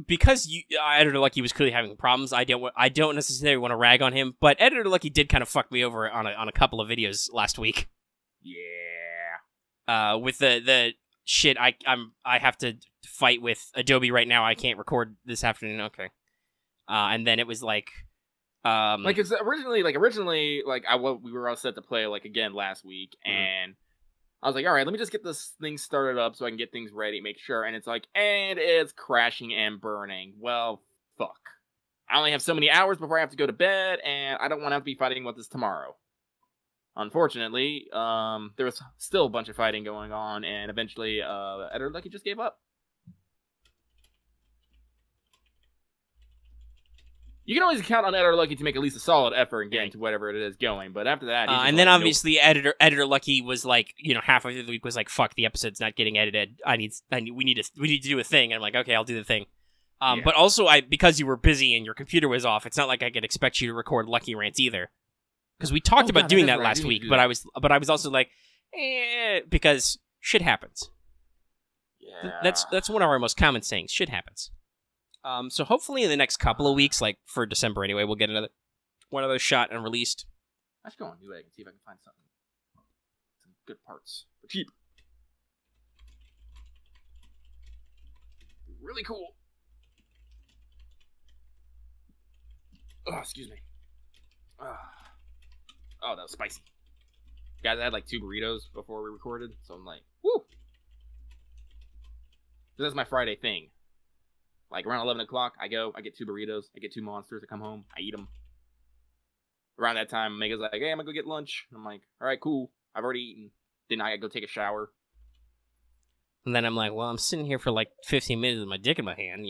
Because Editor Lucky was clearly having problems. I don't necessarily want to rag on him, but Editor Lucky did kind of fuck me over on a couple of videos last week. Yeah. With the shit I have to fight with Adobe right now. I can't record this afternoon. Okay. And then it was like it's originally we were all set to play like again last week, and I was like, all right, let me just get this thing started up so I can get things ready, make sure, and it's crashing and burning. Well, fuck. I only have so many hours before I have to go to bed, and I don't want to have to be fighting with this tomorrow. Unfortunately, there was still a bunch of fighting going on, and eventually, Editor Lucky just gave up. You can always count on Editor Lucky to make at least a solid effort in getting to whatever it is going, but after that, and then obviously Editor Lucky was like, halfway through the week was like, "Fuck, the episode's not getting edited. We need to do a thing." And I'm like, "Okay, I'll do the thing." But also, because you were busy and your computer was off, it's not like I could expect you to record Lucky Rants either, because we talked about doing that last week. But I was also like, because shit happens. Yeah, that's one of our most common sayings. Shit happens. So hopefully in the next couple of weeks, like for December anyway, we'll get one of those shot and released. I should go on Newegg and see if I can find some good parts for cheap. Really cool. Oh, excuse me. Oh, that was spicy. Guys, I had like 2 burritos before we recorded, so I'm like, woo! So that's my Friday thing. Like, around 11 o'clock, I get 2 burritos, I get 2 monsters, I come home, I eat them. Around that time, Mega's like, hey, I'm gonna go get lunch. I'm like, alright, cool. I've already eaten. Then I gotta go take a shower. And then I'm like, well, I'm sitting here for like 15 minutes with my dick in my hand,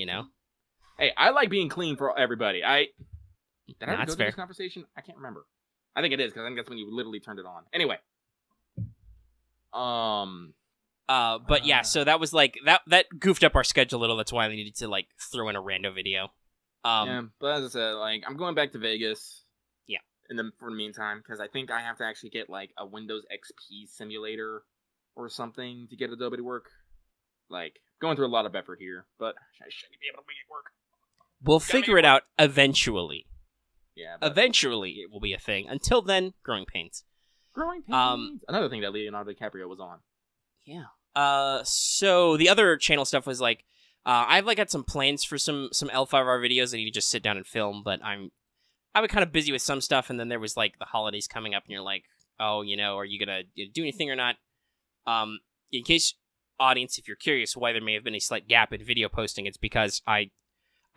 Hey, I like being clean for everybody. Did I ever go through this conversation? I can't remember. I think it is, because I think that's when you literally turned it on. Anyway. But yeah, so that was like that goofed up our schedule a little. That's why we needed to like throw in a rando video. Yeah, but as I said, like I'm going back to Vegas. Yeah. For the meantime, because I think I have to actually get like a Windows XP simulator or something to get Adobe to work. Like going through a lot of effort here, but I should be able to make it work. We'll figure it out eventually. Yeah. Eventually, it will be a thing. Until then, growing pains. Growing pains. Another thing that Leonardo DiCaprio was on. Yeah. So the other channel stuff was like, I've like had some plans for some L5R videos that you just sit down and film, but I was kind of busy with some stuff, and then there was like the holidays coming up, and you're like, oh, are you gonna do anything or not? In case audience, if you're curious why there may have been a slight gap in video posting, it's because I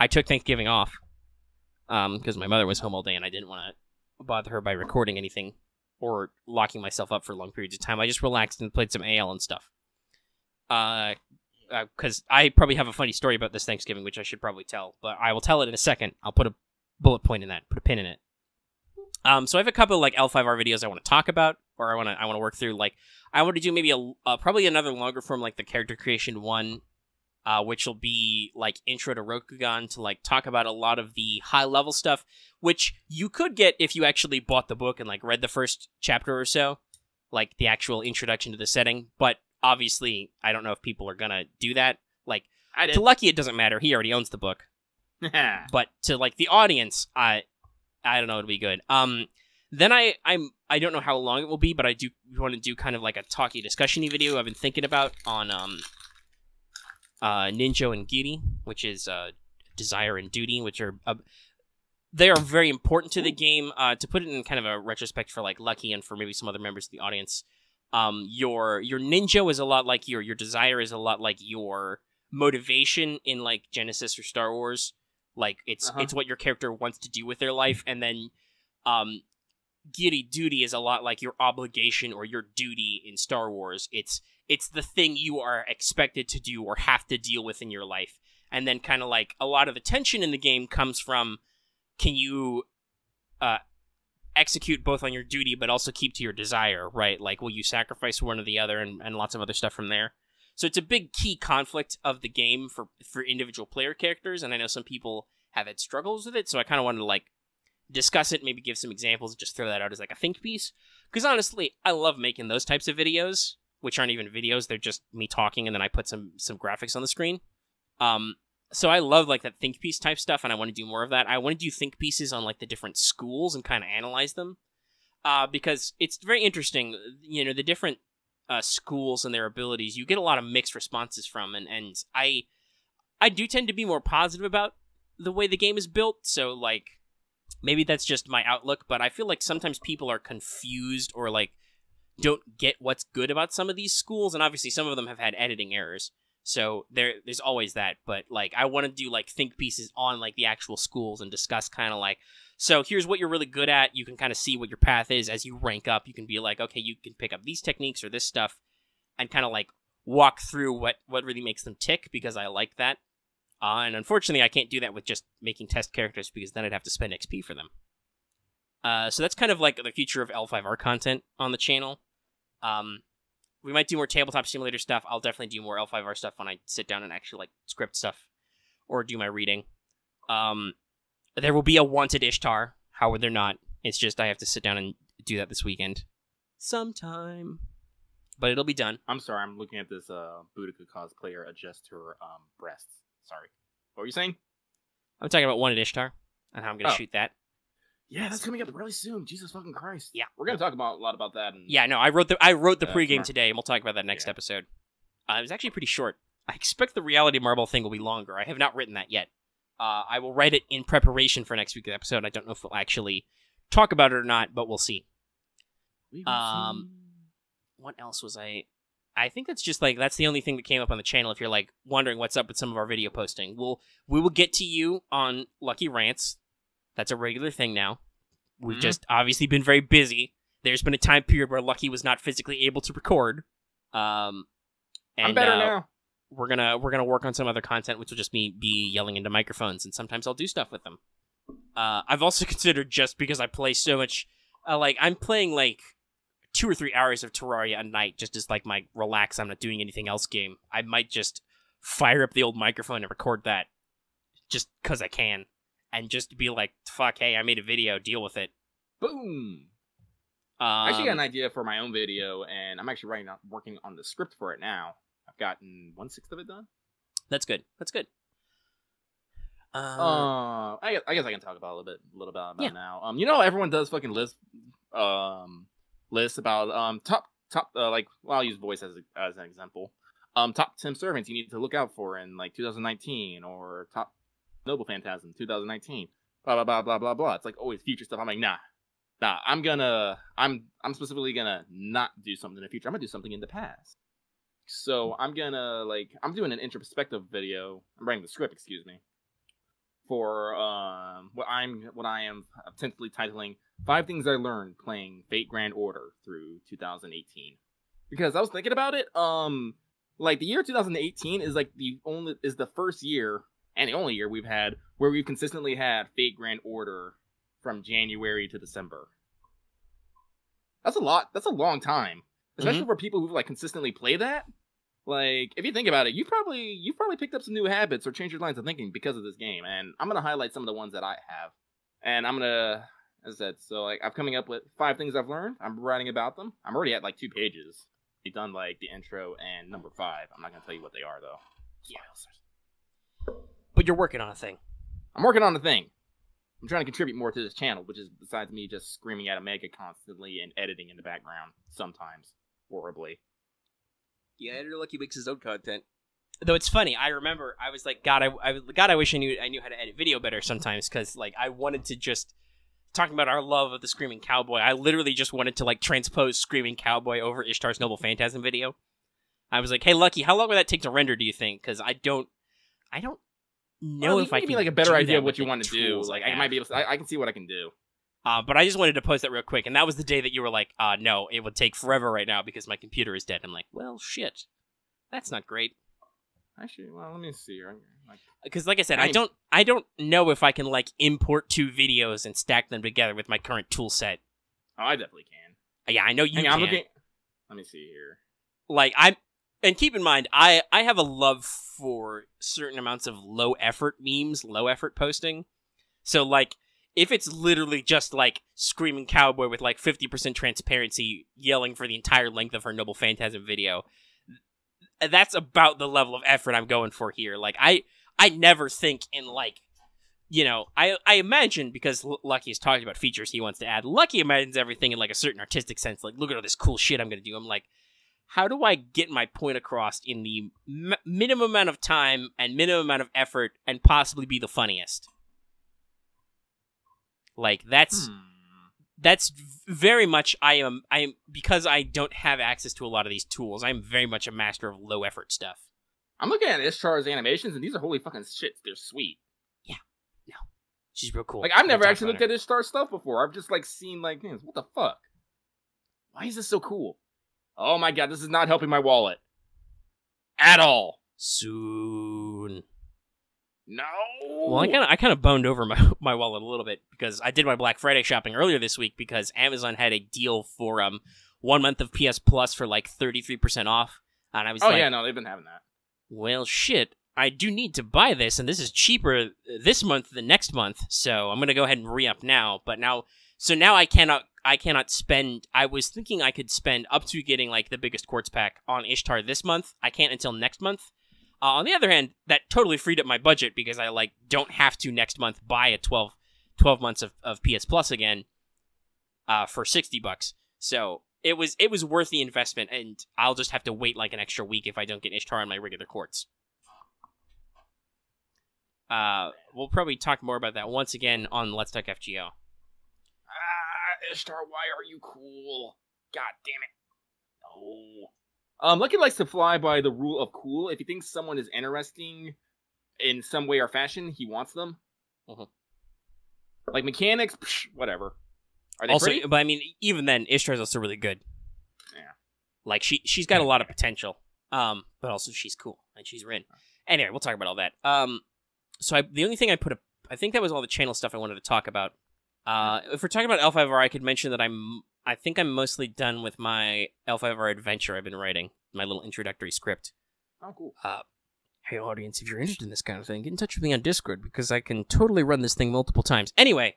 took Thanksgiving off, because my mother was home all day, and I didn't want to bother her by recording anything or locking myself up for long periods of time. I just relaxed and played some AL and stuff. Because I probably have a funny story about this Thanksgiving, which I should probably tell, but I will tell it in a second. I'll put a bullet point in that, put a pin in it. So I have a couple of like L5R videos I want to talk about, or I want to work through. Like I want to do maybe probably another longer form, like the character creation one, which will be like intro to Rokugan, to like talk about a lot of the high level stuff, which you could get if you actually bought the book and like read the first chapter or so, like the actual introduction to the setting. But obviously, I don't know if people are gonna do that. Like to Lucky, it doesn't matter. He already owns the book. But to like the audience, I don't know, it'll be good. Then I don't know how long it will be, but I do want to do kind of like a talky discussion-y video I've been thinking about on Ninjo and Giri, which is Desire and Duty, which are they are very important to the game. To put it in kind of a retrospect for like Lucky and for maybe some other members of the audience, your Ninjo is a lot like your Desire is a lot like your motivation in like Genesis or Star Wars. Like it's what your character wants to do with their life, and then Giri Duty is a lot like your obligation or your duty in Star Wars. It's the thing you are expected to do or have to deal with in your life. And then kind of like a lot of the tension in the game comes from, can you execute both on your duty but also keep to your desire, right? Like, will you sacrifice one or the other, and lots of other stuff from there. So it's a big key conflict of the game for individual player characters, and I know some people have had struggles with it, so I kind of wanted to like discuss it, maybe give some examples, just throw that out as like a think piece. Because honestly, I love making those types of videos, which aren't even videos, they're just me talking and then I put some graphics on the screen. So I love like that think piece type stuff, and I want to do more of that. I want to do think pieces on like the different schools and kind of analyze them. Because it's very interesting, you know, the different schools and their abilities, you get a lot of mixed responses from, and I do tend to be more positive about the way the game is built, so like, maybe that's just my outlook, but I feel like sometimes people are confused or like don't get what's good about some of these schools, and obviously some of them have had editing errors, so there's always that. But like, I want to do like think pieces on like the actual schools and discuss kind of like, so here's what you're really good at. You can kind of see what your path is as you rank up. You can be like, okay, you can pick up these techniques or this stuff, and kind of like walk through what really makes them tick, because I like that. And unfortunately, I can't do that with just making test characters, because then I'd have to spend XP for them. So that's kind of like the future of L5R content on the channel. We might do more tabletop simulator stuff. I'll definitely do more L5R stuff when I sit down and actually like script stuff or do my reading. There will be a Wanted Ishtar. How would there not? It's just I have to sit down and do that this weekend. Sometime. But it'll be done. I'm sorry, I'm looking at this Boudica cosplayer adjust her breasts. Sorry. What were you saying? I'm talking about Wanted Ishtar and how I'm going to shoot that. Yeah, that's coming up really soon. Jesus fucking Christ. Yeah. We're going to talk about a lot about that. And, yeah, no, I wrote the pregame today, and we'll talk about that next episode. It was actually pretty short. I expect the Reality Marble thing will be longer. I have not written that yet. I will write it in preparation for next week's episode. I don't know if we'll actually talk about it or not, but we'll see. What else was I think that's just like, that's the only thing that came up on the channel. If you're like wondering what's up with some of our video posting, we will get to you on Lucky Rants. That's a regular thing now. We've just obviously been very busy. There's been a time period where Lucky was not physically able to record. And, I'm better now. We're gonna work on some other content, which will just be yelling into microphones, and sometimes I'll do stuff with them. I've also considered, just because I play so much, like I'm playing like 2 or 3 hours of Terraria a night, just as like my relax, I'm not doing anything else game. I might just fire up the old microphone and record that, just because I can, and just be like, fuck, hey, I made a video, deal with it. Boom. I actually got an idea for my own video, and I'm actually working on the script for it now. I've gotten 1/6 of it done. That's good. I guess I can talk about a little bit about now. You know, everyone does fucking lists about top like, well, I'll use voice as an example. Top 10 servants you need to look out for in like 2019, or top Noble Phantasm 2019. Blah blah blah blah blah blah. It's like always future stuff. I'm like, nah. I'm specifically gonna not do something in the future. I'm gonna do something in the past. So I'm doing an introspective video. I'm writing the script, excuse me, for what I am tentatively titling 5 Things I Learned Playing Fate Grand Order through 2018. Because I was thinking about it, like the year 2018 is like the first year and the only year we've had where we've consistently had Fate Grand Order from January to December. That's a lot. That's a long time, especially for people who like consistently play that. Like, if you think about it, you've probably picked up some new habits or changed your lines of thinking because of this game. And I'm gonna highlight some of the ones that I have, and I'm gonna, as I said, so like I'm coming up with 5 things I've learned. I'm writing about them. I'm already at like 2 pages. I've done like the intro and number 5. I'm not gonna tell you what they are though. Yeah. But you're working on a thing. I'm working on a thing. I'm trying to contribute more to this channel, which is besides me just screaming at Omega constantly and editing in the background, sometimes horribly. Yeah, Editor Lucky makes his own content. Though it's funny, I remember I was like, God, I wish I knew how to edit video better sometimes, because like I wanted to just talking about our love of the Screaming Cowboy. I literally just wanted to like transpose Screaming Cowboy over Ishtar's Noble Phantasm video. I was like, hey, Lucky, how long would that take to render? Do you think? Because I don't know if I can give me like a better idea of what you want to do. Like I might be able to, I can see what I can do. But I just wanted to post that real quick, and that was the day that you were like, no, it would take forever right now because my computer is dead. I'm like, well, shit. That's not great. Actually, well, let me see here. Because like I said, I don't know if I can like import 2 videos and stack them together with my current tool set. Oh, I definitely can. Yeah, I know you can. I'm looking. Let me see here. Like, and keep in mind, I have a love for certain amounts of low effort memes, low effort posting. So like, if it's literally just like screaming cowboy with like 50% transparency yelling for the entire length of her Noble Phantasm video, that's about the level of effort I'm going for here. Like, I never think in like, you know, I imagine, because Lucky is talking about features he wants to add, Lucky imagines everything in like a certain artistic sense. Like, look at all this cool shit I'm going to do. I'm like, how do I get my point across in the minimum amount of time and minimum amount of effort and possibly be the funniest? Like, that's very much, I am, because I don't have access to a lot of these tools, I'm very much a master of low effort stuff. I'm looking at Ishtar's animations, and these are holy fucking shit. They're sweet. Yeah, no, she's real cool. Like, I've never actually looked at Ishtar stuff before. I've just, like, seen, like, what the fuck? Why is this so cool? Oh my god, this is not helping my wallet. At all. Soon. No. Well, I kind of boned over my wallet a little bit because I did my Black Friday shopping earlier this week because Amazon had a deal for 1 month of PS Plus for like 33% off, and I was yeah, no, they've been having that. Well, shit, I do need to buy this, and this is cheaper this month than next month, so I'm gonna go ahead and re-up now. But now I cannot spend. I was thinking I could spend up to getting like the biggest quartz pack on Ishtar this month. I can't until next month. On the other hand, that totally freed up my budget because I like don't have to next month buy a 12 months of PS Plus again for $60. So it was worth the investment, and I'll just have to wait like an extra week if I don't get Ishtar on my regular quartz. We'll probably talk more about that once again on Let's Talk FGO. Ishtar, why are you cool? God damn it. No. Lucky likes to fly by the rule of cool. If he thinks someone is interesting in some way or fashion, he wants them. Mm-hmm. Like mechanics, whatever. Are they also, pretty? But I mean, even then, Ishtar's also really good. Yeah. Like, she's got a lot of potential. But also she's cool, and she's Rin. Anyway, we'll talk about all that. So the only thing I think that was all the channel stuff I wanted to talk about. If we're talking about L5R, I could mention that I think I'm mostly done with my L5R adventure I've been writing, my little introductory script. Oh, cool. Hey, audience, if you're interested in this kind of thing, get in touch with me on Discord, because I can totally run this thing multiple times. Anyway,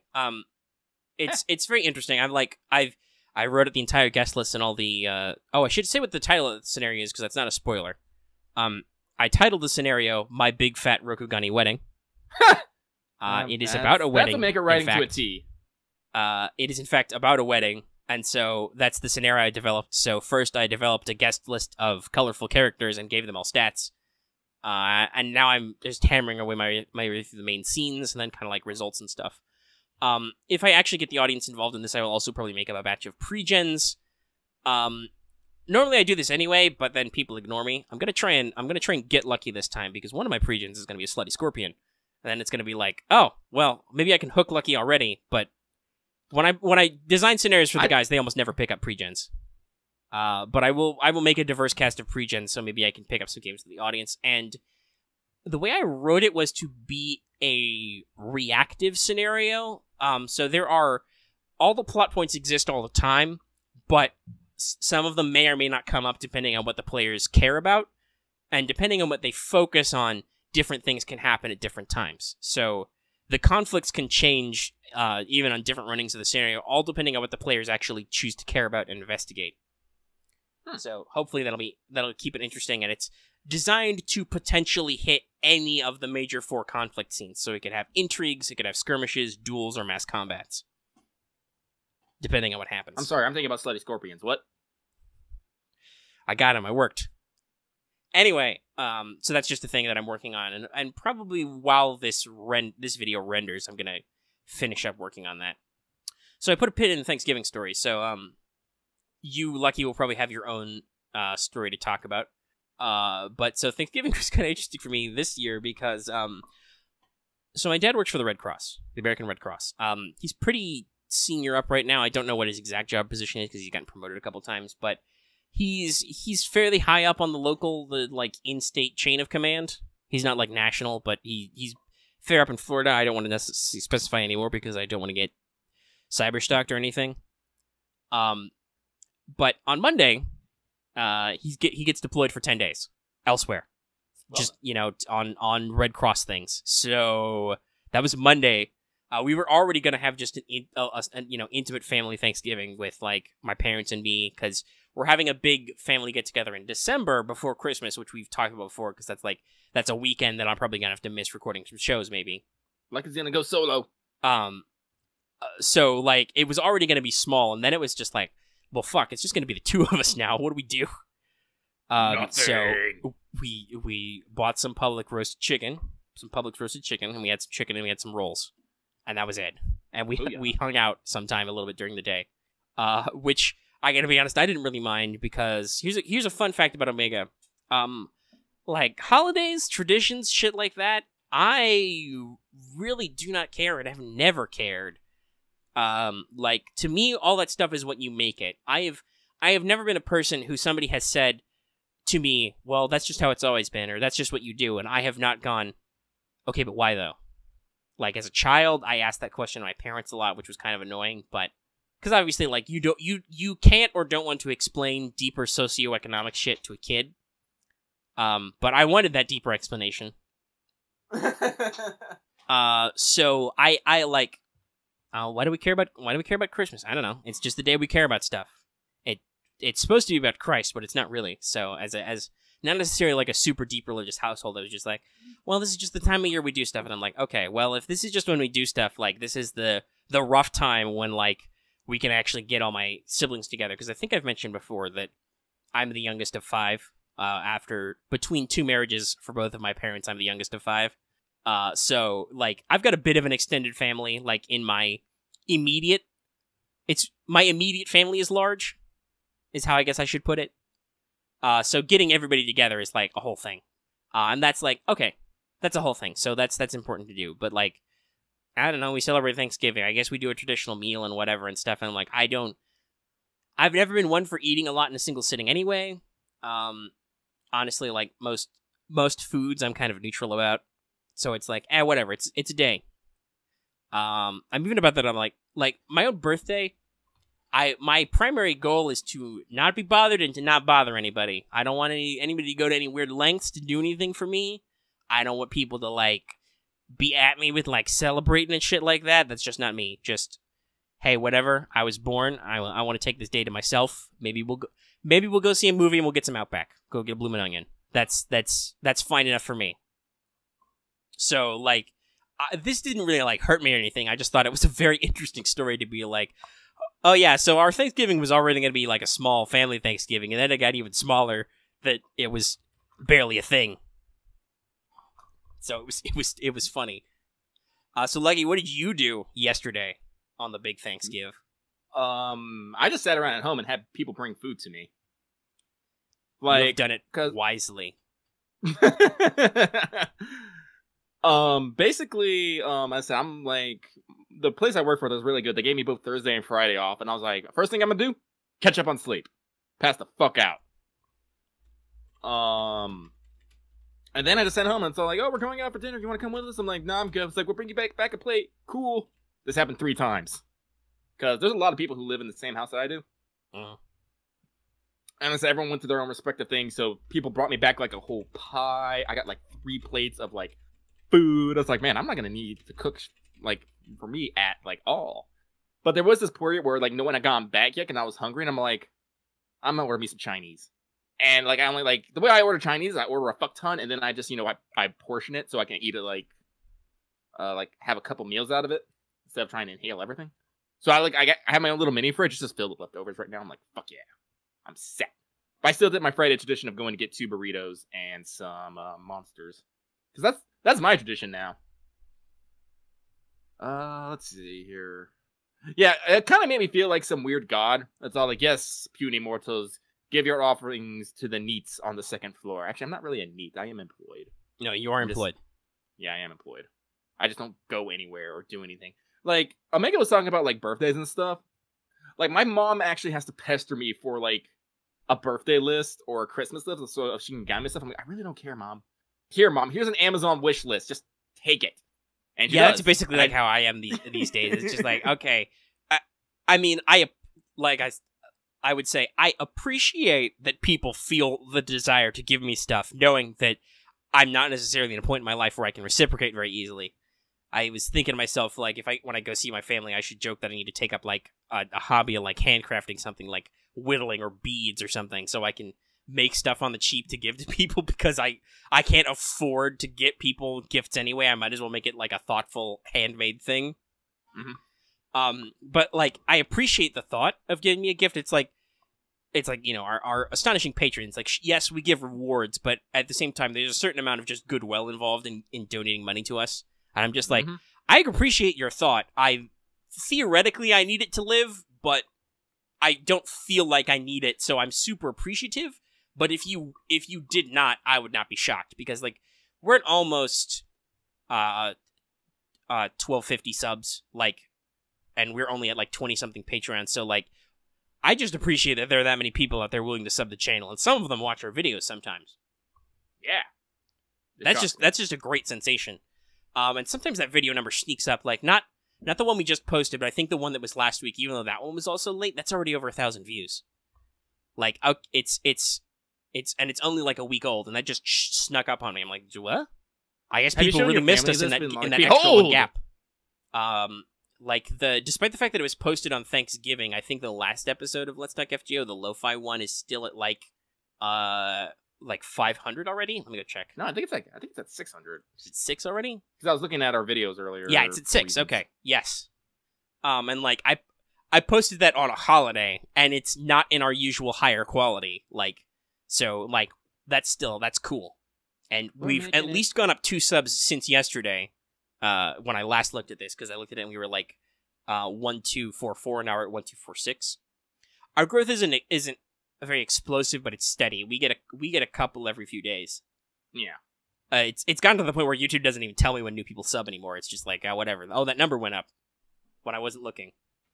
it's very interesting. I wrote out the entire guest list and all the, I should say what the title of the scenario is, because that's not a spoiler. I titled the scenario, My Big Fat Rokugani Wedding. It is about a wedding. That's a maker writing to a T. It is, in fact, about a wedding, and so that's the scenario I developed. So first I developed a guest list of colorful characters and gave them all stats. And now I'm just hammering away my way through the main scenes and then kind of like results and stuff. If I actually get the audience involved in this, I will also probably make up a batch of pre-gens. Normally I do this anyway, but then people ignore me. I'm gonna try and get lucky this time, because one of my pre-gens is gonna be a slutty scorpion. And then it's gonna be like, oh, well, maybe I can hook Lucky already, but when I design scenarios for the guys, they almost never pick up pre-gens. But I will make a diverse cast of pre-gens, so maybe I can pick up some games to the audience. And the way I wrote it was to be a reactive scenario. So there are, all the plot points exist all the time, but some of them may or may not come up depending on what the players care about. And depending on what they focus on, different things can happen at different times. So the conflicts can change even on different runnings of the scenario, all depending on what the players actually choose to care about and investigate. So hopefully that'll keep it interesting, and it's designed to potentially hit any of the major 4 conflict scenes. So it could have intrigues, it could have skirmishes, duels, or mass combats, depending on what happens. I'm sorry, I'm thinking about slutty scorpions. What? I got him. I worked. Anyway, so that's just a thing that I'm working on, and probably while this video renders, I'm gonna finish up working on that. So I put a pin in the Thanksgiving story. So you, Lucky, will probably have your own story to talk about. But so Thanksgiving was kind of interesting for me this year because so my dad works for the Red Cross, the American Red Cross. He's pretty senior up right now. I don't know what his exact job position is because he's gotten promoted a couple times, but he's fairly high up on the like in-state chain of command. He's not like national, but he's fair up in Florida. I don't want to necessarily specify anymore because I don't want to get cyberstalked or anything. But on Monday, he gets deployed for 10 days elsewhere, just on Red Cross things. So that was Monday. We were already gonna have just an intimate family Thanksgiving with like my parents and me, because we're having a big family get together in December before Christmas, which we've talked about before, because that's a weekend that I'm probably gonna have to miss recording some shows, maybe. Like it's gonna go solo. So like it was already gonna be small, and then it was just like, well, fuck, it's just gonna be the two of us now. What do we do? So we bought some Publix roasted chicken, and we had some chicken and we had some rolls. And that was it. And we hung out sometime a little bit during the day, which I gotta be honest, I didn't really mind, because here's a fun fact about Omega. Like holidays, traditions, shit like that, I really do not care and have never cared. Like to me, all that stuff is what you make it. I have never been a person who somebody has said to me, well, that's just how it's always been, or that's just what you do, and I have not gone, okay, but why though? Like, as a child, I asked that question to my parents a lot, which was kind of annoying, but... Because obviously, like, you can't or don't want to explain deeper socioeconomic shit to a kid. But I wanted that deeper explanation. So, I like... why do we care about Christmas? I don't know. It's just the day we care about stuff. It's supposed to be about Christ, but it's not really. So, as not necessarily like a super deep religious household, I was just like, well, this is just the time of year we do stuff. And I'm like, okay, well, if this is just when we do stuff, like, this is the rough time when, like, we can actually get all my siblings together. Because I think I've mentioned before that I'm the youngest of 5. Between 2 marriages for both of my parents, I'm the youngest of 5. So, like, I've got a bit of an extended family, like, in my immediate family is large, is how I guess I should put it. So getting everybody together is like a whole thing. And that's like, okay, that's a whole thing. So that's important to do. But like, I don't know, we celebrate Thanksgiving. I guess we do a traditional meal and whatever and stuff. And I'm like, I've never been one for eating a lot in a single sitting anyway. Honestly, like most foods I'm kind of neutral about. So it's like, whatever, it's a day. I'm even about that. I'm like my own birthday, my primary goal is to not be bothered and to not bother anybody. I don't want anybody to go to any weird lengths to do anything for me. I don't want people to, like, be at me with, like, celebrating and shit like that. That's just not me. Just, hey, whatever. I was born. I want to take this day to myself. Maybe we'll go see a movie and we'll get some Outback. Go get a bloomin' onion. That's fine enough for me. So, like, this didn't really, like, hurt me or anything. I just thought it was a very interesting story to be like, oh yeah, so our Thanksgiving was already going to be like a small family Thanksgiving, and then it got even smaller that it was barely a thing. So it was funny. So Lucky, what did you do yesterday on the big Thanksgiving? I just sat around at home and had people bring food to me. Like, you've done it wisely. Basically, I said, I'm like, the place I work for was really good. They gave me both Thursday and Friday off, and I was like, first thing I'm gonna do, catch up on sleep. Pass the fuck out. And then I just sent home, and it's all like, oh, we're going out for dinner. You want to come with us? I'm like, nah, I'm good. It's like, we'll bring you back a plate. Cool. This happened 3 times. Because there's a lot of people who live in the same house that I do. And I said, everyone went to their own respective things, so people brought me back, like, a whole pie. I got, like, 3 plates of, like, food. I was like, man, I'm not gonna need to cook, like, for me at, like, all. But there was this period where, like, no one had gone back yet, and I was hungry, and I'm like, I'm gonna order me some Chinese. And, like, I only, like, the way I order Chinese, I order a fuck ton, and then I just, I portion it so I can eat it, like, have a couple meals out of it, instead of trying to inhale everything. So I have my own little mini fridge, just filled with leftovers right now. I'm like, fuck yeah, I'm set. But I still did my Friday tradition of going to get 2 burritos and some Monsters. Because that's my tradition now. Let's see here. Yeah, it kind of made me feel like some weird god. That's all like, yes, puny mortals, give your offerings to the neats on the 2nd floor. Actually, I'm not really a neat. I am employed. No, you are employed. Yeah, I am employed. I just don't go anywhere or do anything. Like, Omega was talking about, like, birthdays and stuff. Like, my mom actually has to pester me for, like, a birthday list or a Christmas list so she can get me stuff. I'm like, I really don't care, Mom. Here, Mom, here's an Amazon wish list. Just take it. And yeah, that's basically like how I am these days. It's just like, okay. I mean, I would say I appreciate that people feel the desire to give me stuff, knowing that I'm not necessarily in a point in my life where I can reciprocate very easily. I was thinking to myself, like, when I go see my family, I should joke that I need to take up, like, a hobby of, like, handcrafting something, like whittling or beads or something, so I can make stuff on the cheap to give to people, because I can't afford to get people gifts anyway. I might as well make it, like, a thoughtful, handmade thing. Mm-hmm. But, like, I appreciate the thought of giving me a gift. It's like, you know, our astonishing patrons, like, yes, we give rewards, but at the same time, there's a certain amount of just goodwill involved in donating money to us. And I'm just like, I appreciate your thought. Theoretically, I need it to live, but I don't feel like I need it, so I'm super appreciative. But if you did not, I would not be shocked, because, like, we're at almost 1250 subs, like, and we're only at, like, 20-something Patreon, so, like, I just appreciate that there are that many people out there willing to sub the channel, and some of them watch our videos sometimes. Yeah. That's just a great sensation. And sometimes that video number sneaks up, like, not the one we just posted, but I think the one that was last week, even though that one was also late, that's already over 1,000 views. Like, it's only like a week old, and that just snuck up on me. I'm like, what? I guess people really missed us in that extra one gap. Despite the fact that it was posted on Thanksgiving, I think the last episode of Let's Talk FGO, the lo-fi one, is still at like 500 already. Let me go check. No, I think it's at 600. Is it 6 already? Because I was looking at our videos earlier. Yeah, it's at 6. Okay, yes. And like I posted that on a holiday, and it's not in our usual higher quality. Like, so like that's cool. And we've at least gone up 2 subs since yesterday. When I last looked at this, because I looked at it and we were like 1244, and now we're at 1246. Our growth isn't very explosive, but it's steady. We get a couple every few days. Yeah. It's gotten to the point where YouTube doesn't even tell me when new people sub anymore. It's just like, whatever. Oh, that number went up when I wasn't looking.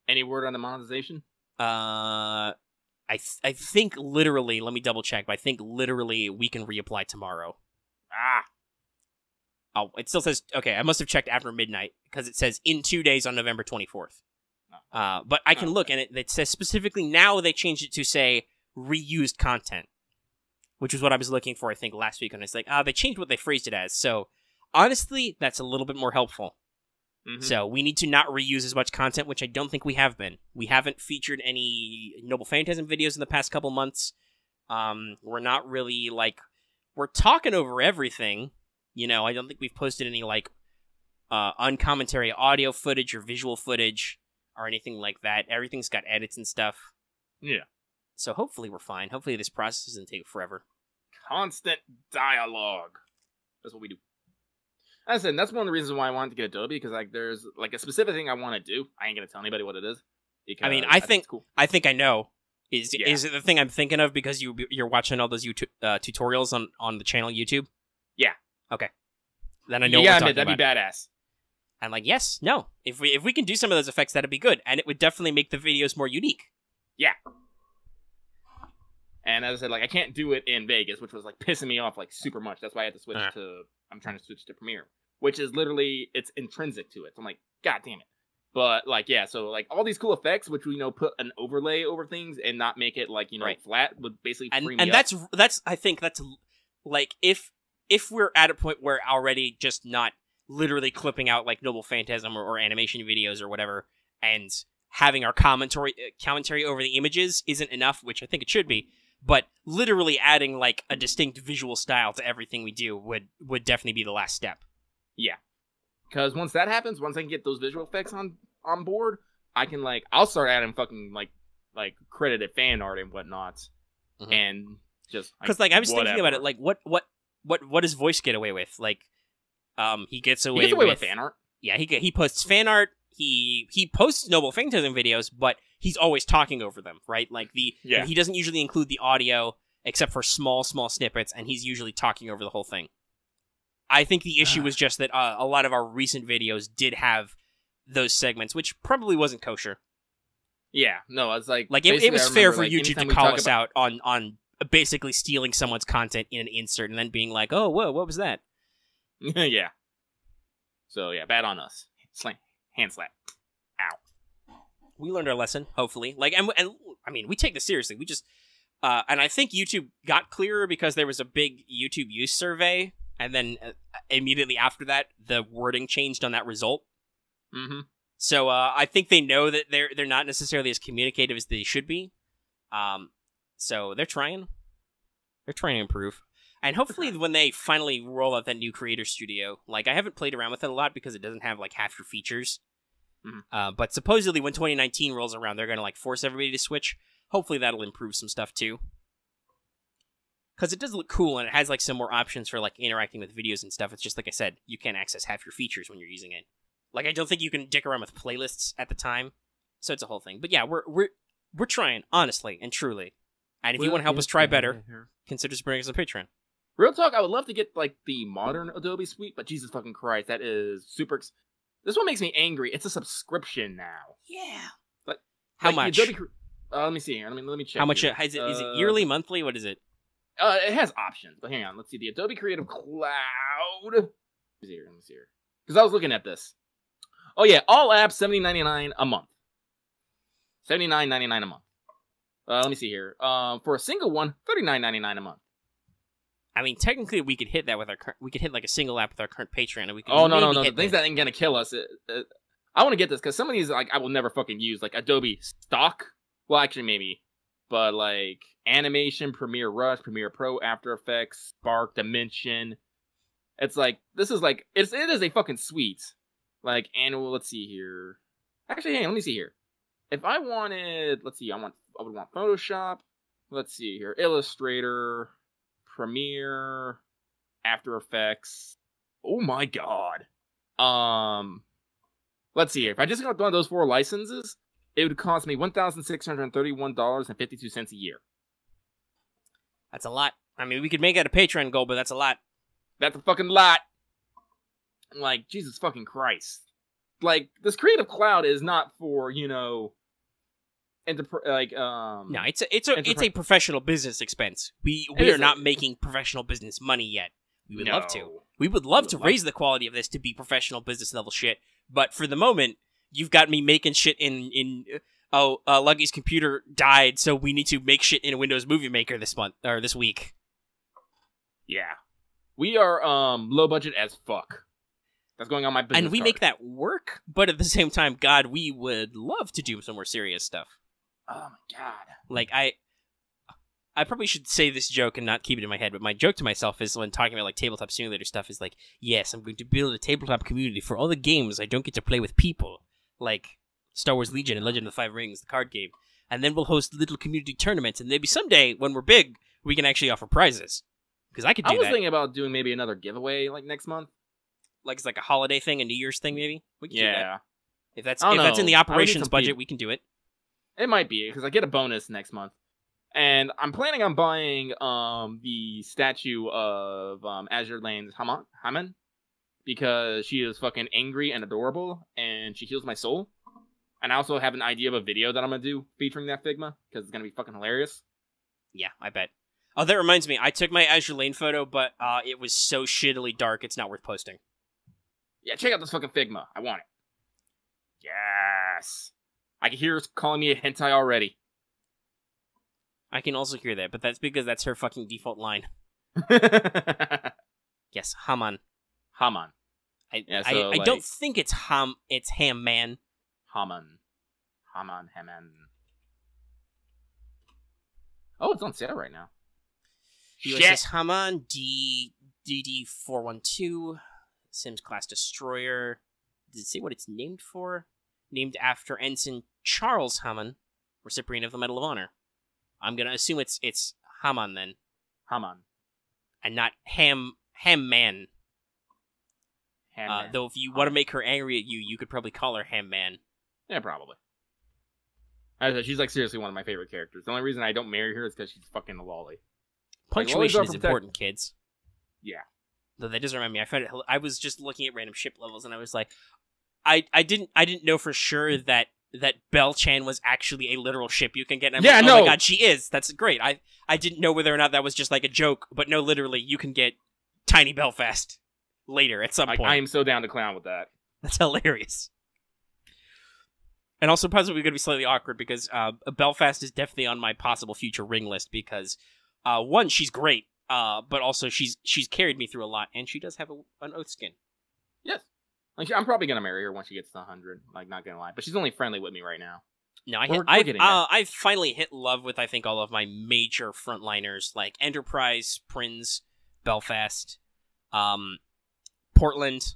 Any word on the monetization? I think literally, let me double check, but I think literally we can reapply tomorrow. Oh, it still says, okay, I must have checked after midnight, because it says in 2 days on November 24th. But I can look, and it says specifically now they changed it to say reused content, which is what I was looking for, I think, last week. And it's like, they changed what they phrased it as. So, honestly, that's a little bit more helpful. Mm-hmm. So, we need to not reuse as much content, which I don't think we have been. We haven't featured any Noble Phantasm videos in the past couple months. We're not really, like, we're talking over everything. You know, I don't think we've posted any, like, uncommentary audio footage or visual footage or anything like that. Everything's got edits and stuff. Yeah. So hopefully we're fine. Hopefully this process doesn't take forever. Constant dialogue. That's what we do. As I said, that's one of the reasons why I wanted to get Adobe, because, like, there's, like, a specific thing I want to do. I ain't going to tell anybody what it is. I mean, I think it's cool. I think I know. Is it the thing I'm thinking of because you're watching all those YouTube tutorials on the channel YouTube? Yeah. Okay. Then I know what we're talking that'd about. Be badass. I'm like, yes, no. If we can do some of those effects, that'd be good, and it would definitely make the videos more unique. Yeah. And as I said, like, I can't do it in Vegas, which was, like, pissing me off, like, super much. That's why I had to switch to... I'm trying to switch to Premiere, which is literally... It's intrinsic to it. So I'm like, God damn it. But, like, yeah, so, like, all these cool effects, which we, you know, put an overlay over things and not make it, like, you know, flat, would basically free me up. And that's... I think that's... Like, if we're at a point where already just not literally clipping out, like, Noble Phantasm or animation videos or whatever, and having our commentary over the images isn't enough, which I think it should be, but literally adding, like, a distinct visual style to everything we do would definitely be the last step. Yeah. Because once that happens, once I can get those visual effects on board, I can, like, I'll start adding fucking, like credited fan art and whatnot. Mm-hmm. And just... Because, like, I was thinking about it, like, what does Voice get away with? Like, he gets away with fan art. Yeah, he posts fan art. He posts Noble Phantasm videos, but he's always talking over them, right? Like he doesn't usually include the audio except for small snippets, and he's usually talking over the whole thing. I think the issue was just that a lot of our recent videos did have those segments, which probably wasn't kosher. Yeah, no, it's like it was fair for YouTube to call us out on basically stealing someone's content in an insert and then being like, "Oh, whoa, what was that?" Yeah. So yeah, bad on us. Hand slap. Ow. We learned our lesson, hopefully. Like, and I mean, we take this seriously. We just, and I think YouTube got clearer because there was a big YouTube use survey and then immediately after that, the wording changed on that result. Mm-hmm. So I think they know that they're not necessarily as communicative as they should be. So they're trying. They're trying to improve. And hopefully when they finally roll out that new creator studio, like, I haven't played around with it a lot because it doesn't have, like, half your features. Mm-hmm. But supposedly when 2019 rolls around, they're going to, like, force everybody to switch. Hopefully that'll improve some stuff, too. Because it does look cool, and it has, like, some more options for, like, interacting with videos and stuff. It's just, like I said, you can't access half your features when you're using it. Like, I don't think you can dick around with playlists at the time. So it's a whole thing. But yeah, we're trying, honestly and truly. And if you want to help us try better, consider supporting us on Patreon. Real talk, I would love to get, like, the modern Adobe suite, but Jesus fucking Christ, that is super... This one makes me angry. It's a subscription now. Yeah. But how like, much? Let me see here. Let me check. How much here. Is it yearly, monthly? What is it? It has options, but hang on. Let's see. The Adobe Creative Cloud. Let me see here. Because I was looking at this. Oh yeah, all apps $79.99 a month. $79.99 a month. Let me see here. For a single one, $39.99 a month. I mean, technically, we could hit that with we could hit like a single app with our current Patreon, and we could. Oh no! The things that ain't gonna kill us. I want to get this because some of these, like, I will never fucking use, like Adobe Stock. Well, actually, maybe, but like Animation, Premiere Rush, Premiere Pro, After Effects, Spark, Dimension. It's like it is a fucking suite. Like annual. Let's see here. Actually, hang on, let me see here. If I wanted, let's see, I would want Photoshop. Let's see here, Illustrator. Premiere, After Effects. Oh my god. Let's see here. If I just got one of those 4 licenses, it would cost me $1,631.52 a year. That's a lot. I mean, we could make that a Patreon goal, but that's a lot. That's a fucking lot. Like, Jesus fucking Christ. Like, this Creative Cloud is not for, No, it's a professional business expense. We are not making professional business money yet. We would love to. We would love to raise the quality of this to be professional business level shit. But for the moment, you've got me making shit in Luggy's computer died, so we need to make shit in a Windows Movie Maker this month or this week. Yeah, we are low budget as fuck. That's going on my business and we card. Make that work. But at the same time, God, we would love to do some more serious stuff. Oh my god. Like, I probably should say this joke and not keep it in my head, but my joke to myself is when talking about, like, tabletop simulator stuff is like, yes, I'm going to build a tabletop community for all the games I don't get to play with people. Like Star Wars Legion and Legend of the Five Rings, the card game. And then we'll host little community tournaments, and maybe someday, when we're big, we can actually offer prizes. Because I could do that. I was thinking about doing maybe another giveaway, like, next month. Like, it's like a holiday thing, a New Year's thing, maybe? We can do that. If that's in the operations budget, we can do it. It might be, because I get a bonus next month. And I'm planning on buying the statue of Azure Lane's Haman. Because she is fucking angry and adorable, and she heals my soul. And I also have an idea of a video that I'm going to do featuring that Figma, because it's going to be fucking hilarious. Yeah, I bet. Oh, that reminds me. I took my Azure Lane photo, but it was so shittily dark, it's not worth posting. Yeah, check out this fucking Figma. I want it. Yes. I can hear her calling me a hentai already. I can also hear that, but that's because that's her fucking default line. Yes, Haman. Haman. I don't think it's it's Ham Man. Haman. Oh, it's on sale right now. USS Haman, DD412, Sims Class Destroyer. Does it say what it's named for? Named after Ensign Charles Haman, recipient of the Medal of Honor. I'm gonna assume it's Haman then. Haman. And not Ham Man. Though if you want to make her angry at you, you could probably call her Ham Man. Yeah, probably. She's like seriously one of my favorite characters. The only reason I don't marry her is because she's fucking a lolly. Punctuation is important, kids. Yeah. Though that does remind me, I was just looking at random ship levels, and I was like, I didn't know for sure that Bell-chan was actually a literal ship you can get. And I'm like, oh my god, she is. That's great. I didn't know whether or not that was just like a joke, but no, literally, you can get Tiny Belfast later at some point. I am so down to clown with that. That's hilarious. And also, possibly going to be slightly awkward because Belfast is definitely on my possible future ring list because, one, she's great, but also she's carried me through a lot, and she does have an oath skin. Yes. Like, I'm probably gonna marry her once she gets to 100. Like, not gonna lie, but she's only friendly with me right now. No, I've finally hit love with, I think, all of my major frontliners, like Enterprise, Prinz, Belfast, Portland.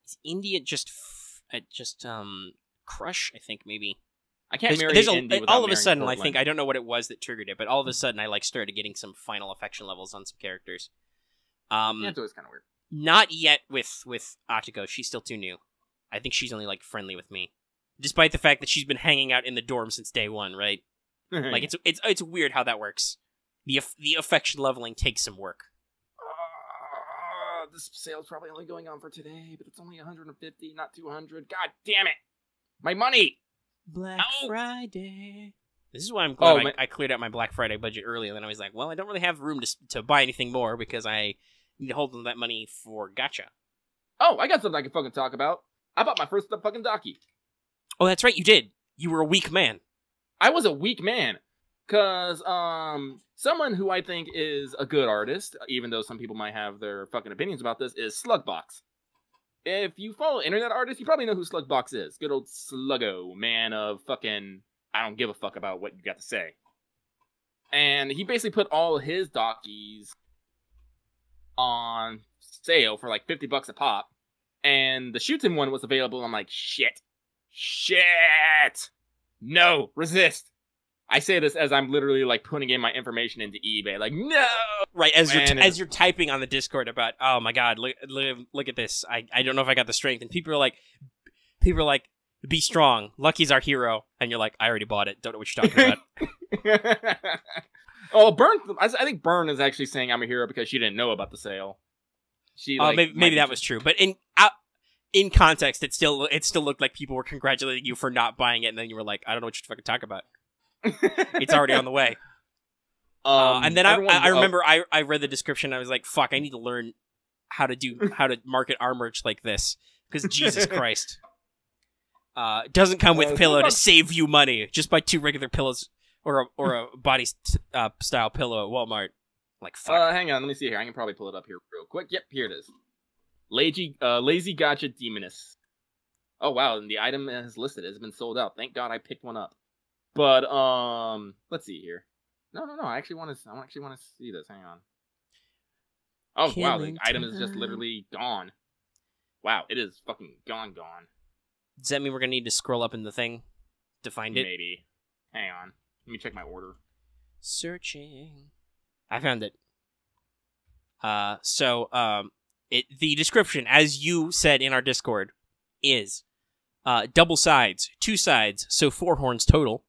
Is India just Crush? I think maybe. I can't marry Indy without all of a sudden, Portland. I don't know what it was that triggered it, but all of a sudden I like started getting some final affection levels on some characters. Yeah, it's always kind of weird. Not yet with Atiko. She's still too new. I think she's only like friendly with me, despite the fact that she's been hanging out in the dorm since day one. Right? Like it's weird how that works. The affection leveling takes some work. This sale's probably only going on for today, but it's only 150, not 200. God damn it! My money. Black Friday. This is why I'm glad I cleared out my Black Friday budget early, and then I was like, well, I don't really have room to buy anything more because I need to hold on to that money for gacha. Oh, I got something I can fucking talk about. I bought my first fucking Daki. Oh, that's right, you did. You were a weak man. I was a weak man. Because, someone who I think is a good artist, even though some people might have their fucking opinions about this, is Slugbox. If you follow internet artists, you probably know who Slugbox is. Good old Sluggo, man of fucking, I don't give a fuck about what you got to say. And he basically put all his Dakis on sale for like $50 a pop. And the Shootin' one was available. I'm like, shit. No, resist. I say this as I'm literally like putting in my information into eBay. Like, no! Right, as you're typing on the Discord about, oh my god, look at this. I don't know if I got the strength. And people are like, be strong. Lucky's our hero. And you're like, I already bought it. Don't know what you're talking about. Oh, Burn. I think Burn is actually saying I'm a hero because she didn't know about the sale. She maybe that was true, but in context, it still looked like people were congratulating you for not buying it, and then you were like, I don't know what you're fucking talking about. It's already on the way. And then I remember I read the description. And I was like, fuck, I need to learn how to market our merch like this because Jesus Christ, doesn't come with pillow to save you money. Just buy 2 regular pillows or a body style pillow at Walmart. Like, fuck. Hang on, let me see here. I can probably pull it up here real quick. Yep, here it is. Lazy Gacha Demoness. Oh wow, and the item is listed. It's been sold out. Thank God I picked one up. But let's see here. No. I actually want to see this. Hang on. Oh wow, the item is just literally gone. Wow, it is fucking gone. Does that mean we're gonna need to scroll up in the thing to find it? Maybe. Hang on. Let me check my order. Searching. I found it. The description, as you said in our Discord, is double sides, 2 sides, so 4 horns total.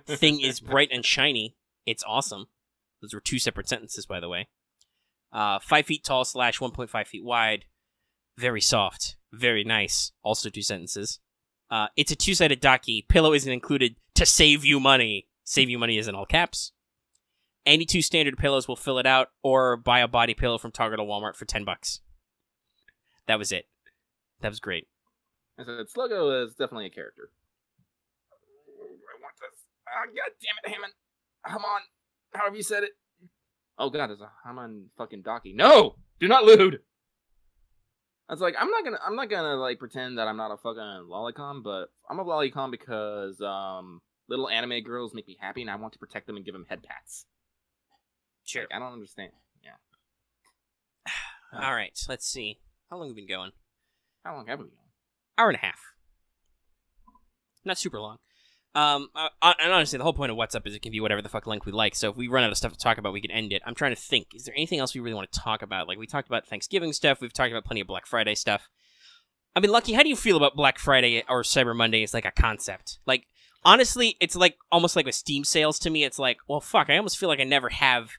Thing is bright and shiny. It's awesome. Those were 2 separate sentences, by the way. 5 feet tall / 1.5 feet wide. Very soft. Very nice. Also 2 sentences. It's a 2-sided Daki. Pillow isn't included to save you money. Save you money is in all caps. Any 2 standard pillows will fill it out, or buy a body pillow from Target or Walmart for $10. That was it. That was great. I said Sluggo is definitely a character. I want this. Oh, God damn it, Hammond. Come on. However you said it. Oh god, there's a Hammond fucking Daki. No! Do not lewd! I was like, I'm not gonna like pretend that I'm not a fucking lolicon, but I'm a lolicon because little anime girls make me happy and I want to protect them and give them head pats. Sure. Like, I don't understand. Yeah. All right, let's see. How long have we been going? How long have we been going? Hour and a half. Not super long. And honestly, the whole point of What's Up is it can be whatever the fuck length we like. So if we run out of stuff to talk about, we can end it. I'm trying to think. Is there anything else we really want to talk about? Like, we talked about Thanksgiving stuff. We've talked about plenty of Black Friday stuff. I mean, Lucky, how do you feel about Black Friday or Cyber Monday as like a concept? Like, honestly, it's like almost like with Steam sales to me. It's like, well, fuck, I almost feel like I never have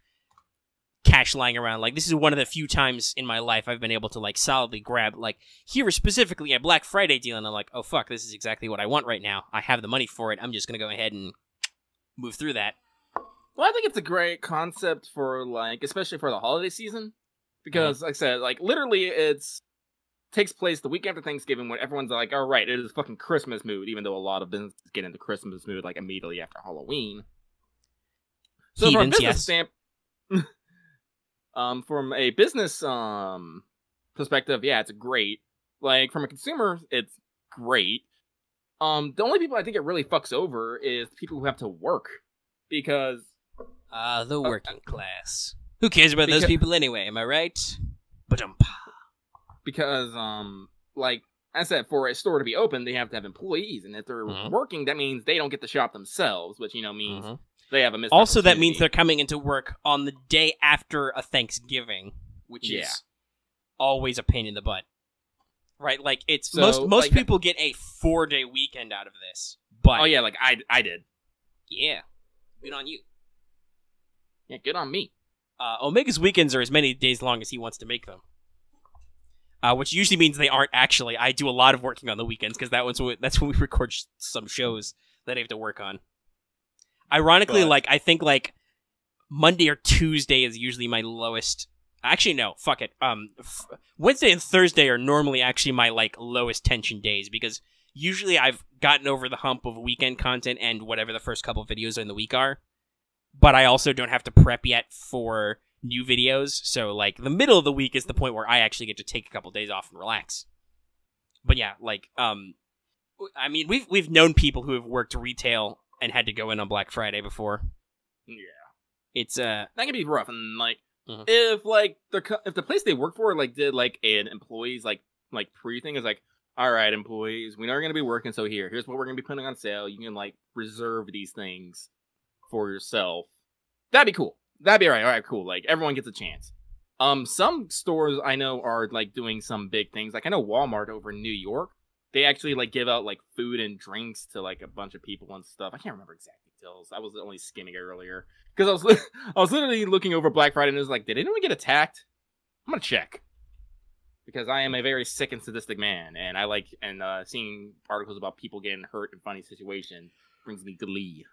cash lying around. Like, this is one of the few times in my life I've been able to like solidly grab like here specifically a Black Friday deal, and I'm like, oh fuck, this is exactly what I want right now. I have the money for it. I'm just gonna go ahead and move through that. Well, I think it's a great concept for like, especially for the holiday season, because like I said, like literally takes place the week after Thanksgiving when everyone's like, all right, it is fucking Christmas mood, even though a lot of businesses get into Christmas mood like immediately after Halloween. So from a business From a business perspective, yeah, it's great. Like from a consumer, it's great. The only people I think it really fucks over is people who have to work because the working class. Who cares about those people anyway? Am I right? Because like I said, for a store to be open, they have to have employees, and if they're working, that means they don't get to shop themselves, which means they have a missed Also, that opportunity. means they're coming into work on the day after a Thanksgiving, which is always a pain in the butt. Right? Like it's most people get a 4-day weekend out of this. But oh yeah, like I did. Yeah. Good on you. Yeah, good on me. Omega's weekends are as many days long as he wants to make them. Which usually means they aren't actually. I do a lot of working on the weekends because that's when we record some shows that I have to work on. Ironically, I think Monday or Tuesday is usually my lowest. Actually, no, fuck it. Wednesday and Thursday are normally actually my lowest tension days because usually I've gotten over the hump of weekend content and whatever the first couple videos in the week are. But I also don't have to prep yet for new videos, so the middle of the week is the point where I actually get to take a couple days off and relax. But yeah, I mean, we've known people who have worked retail and had to go in on Black Friday before. Yeah, it's that can be rough, and if the place they work for did an employees pre thing is all right, employees, we know you're gonna be working, so here's what we're gonna be putting on sale. You can reserve these things for yourself. That'd be cool. That'd be alright. Alright, cool. Everyone gets a chance. Some stores I know are doing some big things. I know Walmart over in New York, they actually give out food and drinks to a bunch of people and stuff. I can't remember exact details. I was only skimming it earlier because I was literally looking over Black Friday and it was did anyone get attacked? I'm gonna check because I am a very sick and sadistic man, and I seeing articles about people getting hurt in funny situations brings me glee.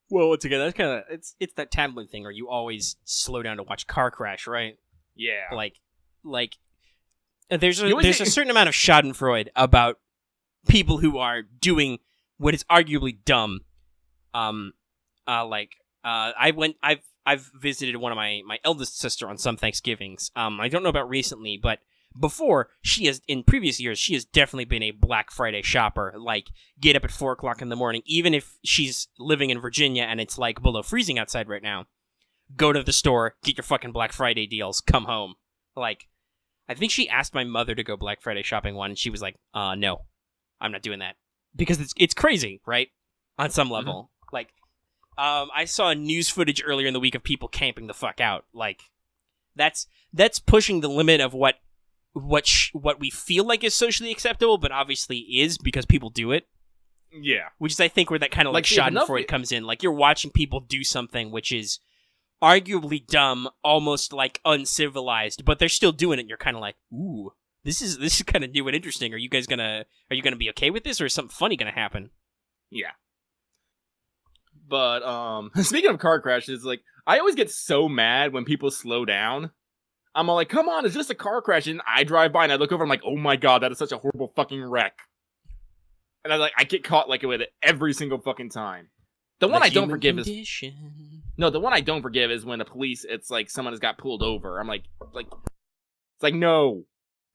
Well, once again, that's kind of it's that tablet thing where you always slow down to watch car crash, right? Yeah. There's a certain amount of Schadenfreude about people who are doing what is arguably dumb. I've visited one of my eldest sister on some Thanksgivings. I don't know about recently, but before, in previous years, she has definitely been a Black Friday shopper. Get up at 4 o'clock in the morning, even if she's living in Virginia and it's below freezing outside right now. Go to the store, get your fucking Black Friday deals, come home. I think she asked my mother to go Black Friday shopping one, and she was no, I'm not doing that. Because it's crazy, right? On some level. I saw news footage earlier in the week of people camping the fuck out. That's pushing the limit of what we feel like is socially acceptable, but obviously is because people do it. Yeah. Which is, I think, where that kind of Schadenfreude comes in. You're watching people do something which is arguably dumb, almost uncivilized, but they're still doing it. And you're kind of ooh, this is kind of new and interesting. Are you gonna be okay with this, or is something funny gonna happen? Yeah. But speaking of car crashes, I always get so mad when people slow down. I'm all come on, it's just a car crash, and I drive by and I look over, I'm oh my god, that is such a horrible fucking wreck. And I get caught with it every single fucking time. The one I don't forgive is the one I don't forgive is when the police, it's someone has got pulled over. I'm it's no.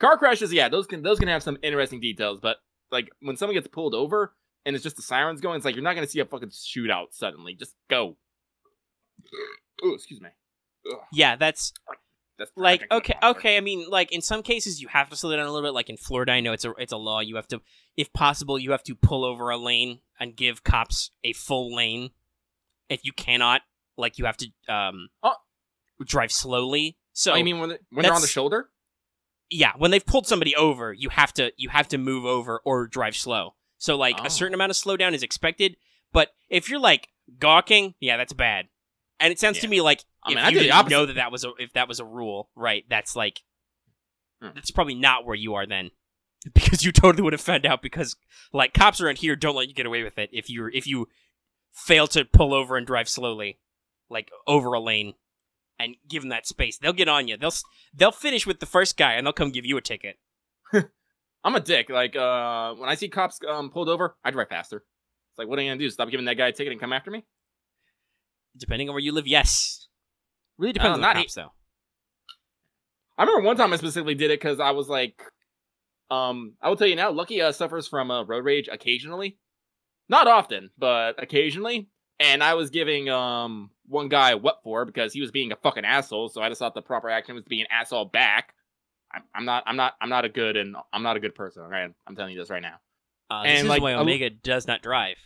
Car crashes, yeah, those can have some interesting details, but when someone gets pulled over and it's just the sirens going, it's you're not gonna see a fucking shootout suddenly. Just go. Oh, excuse me. Ugh. Yeah, that's okay. I mean, in some cases you have to slow down a little bit. In Florida, I know it's a law. You have to, if possible, you have to pull over a lane and give cops a full lane. If you cannot, you have to drive slowly. So you mean when they're on the shoulder? Yeah, when they've pulled somebody over, you have to move over or drive slow. So a certain amount of slowdown is expected. But if you're gawking, yeah, that's bad. And it sounds to me if you didn't know if that was a rule, right? That's that's probably not where you are then, because you totally would have found out. Because cops around here don't let you get away with it if you fail to pull over and drive slowly, over a lane, and give them that space. They'll get on you. They'll finish with the first guy and they'll come give you a ticket. I'm a dick. When I see cops pulled over, I drive faster. It's what are you gonna do? Stop giving that guy a ticket and come after me? Depending on where you live, yes. Really depends on the cops, though. I remember one time I specifically did it because I was like, I will tell you now, Lucky suffers from road rage occasionally. Not often, but occasionally. And I was giving one guy what for because he was being a fucking asshole. So I just thought the proper action was to be an asshole back. I'm not a good person. Okay, I'm telling you this right now. This is why Omega does not drive.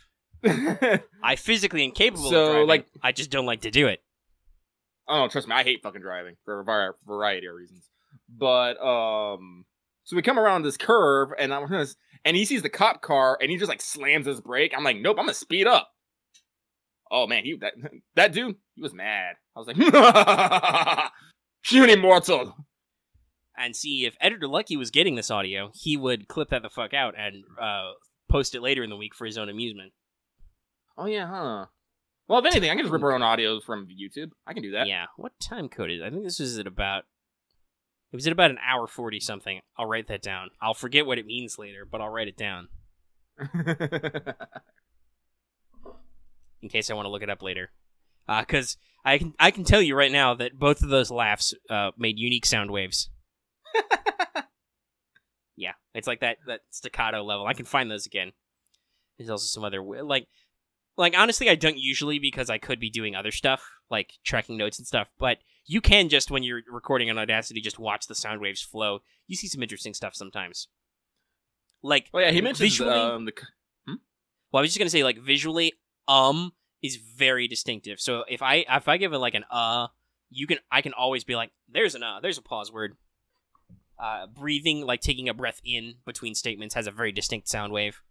I physically incapable of driving. Like, I just don't like to do it. Oh, trust me, I hate fucking driving for a variety of reasons. But so we come around this curve, and he sees the cop car, and he just like slams his brake. I'm like, nope, I'm gonna speed up. Oh man, that dude, he was mad. I was like, shoot immortal. And see, if Editor Lucky was getting this audio, he would clip that the fuck out and post it later in the week for his own amusement. Oh yeah, huh? Well, if anything, I can just rip our own audios from YouTube. I can do that. Yeah. What time code is it? I think this was at about... It was at about an hour 40 something. I'll write that down. I'll forget what it means later, but I'll write it down. In case I want to look it up later. Because I can tell you right now that both of those laughs made unique sound waves. Yeah, it's like that staccato level. I can find those again. There's also some other... Like, honestly, I don't usually because I could be doing other stuff, like tracking notes and stuff, but you can just, when you're recording on Audacity, just watch the sound waves flow. You see some interesting stuff sometimes. Like, well, yeah, he mentioned visually... Well, I was just going to say, like, visually, is very distinctive. So if I give it, like, an I can always be like, there's a pause word. Breathing, like taking a breath in between statements, has a very distinct sound wave.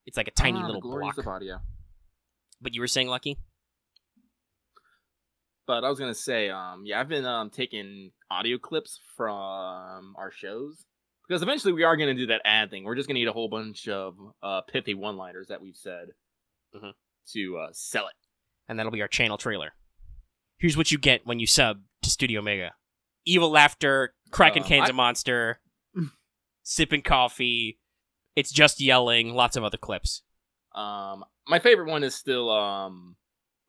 It's like a tiny little block of audio. But you were saying, Lucky? But I was gonna say, yeah, I've been taking audio clips from our shows because eventually we are gonna do that ad thing. We're just gonna need a whole bunch of pithy one-liners that we've said to sell it, and that'll be our channel trailer. Here's what you get when you sub to StudiOmega: evil laughter, cracking cans of Monster, sipping coffee. It's just yelling, lots of other clips. My favorite one is still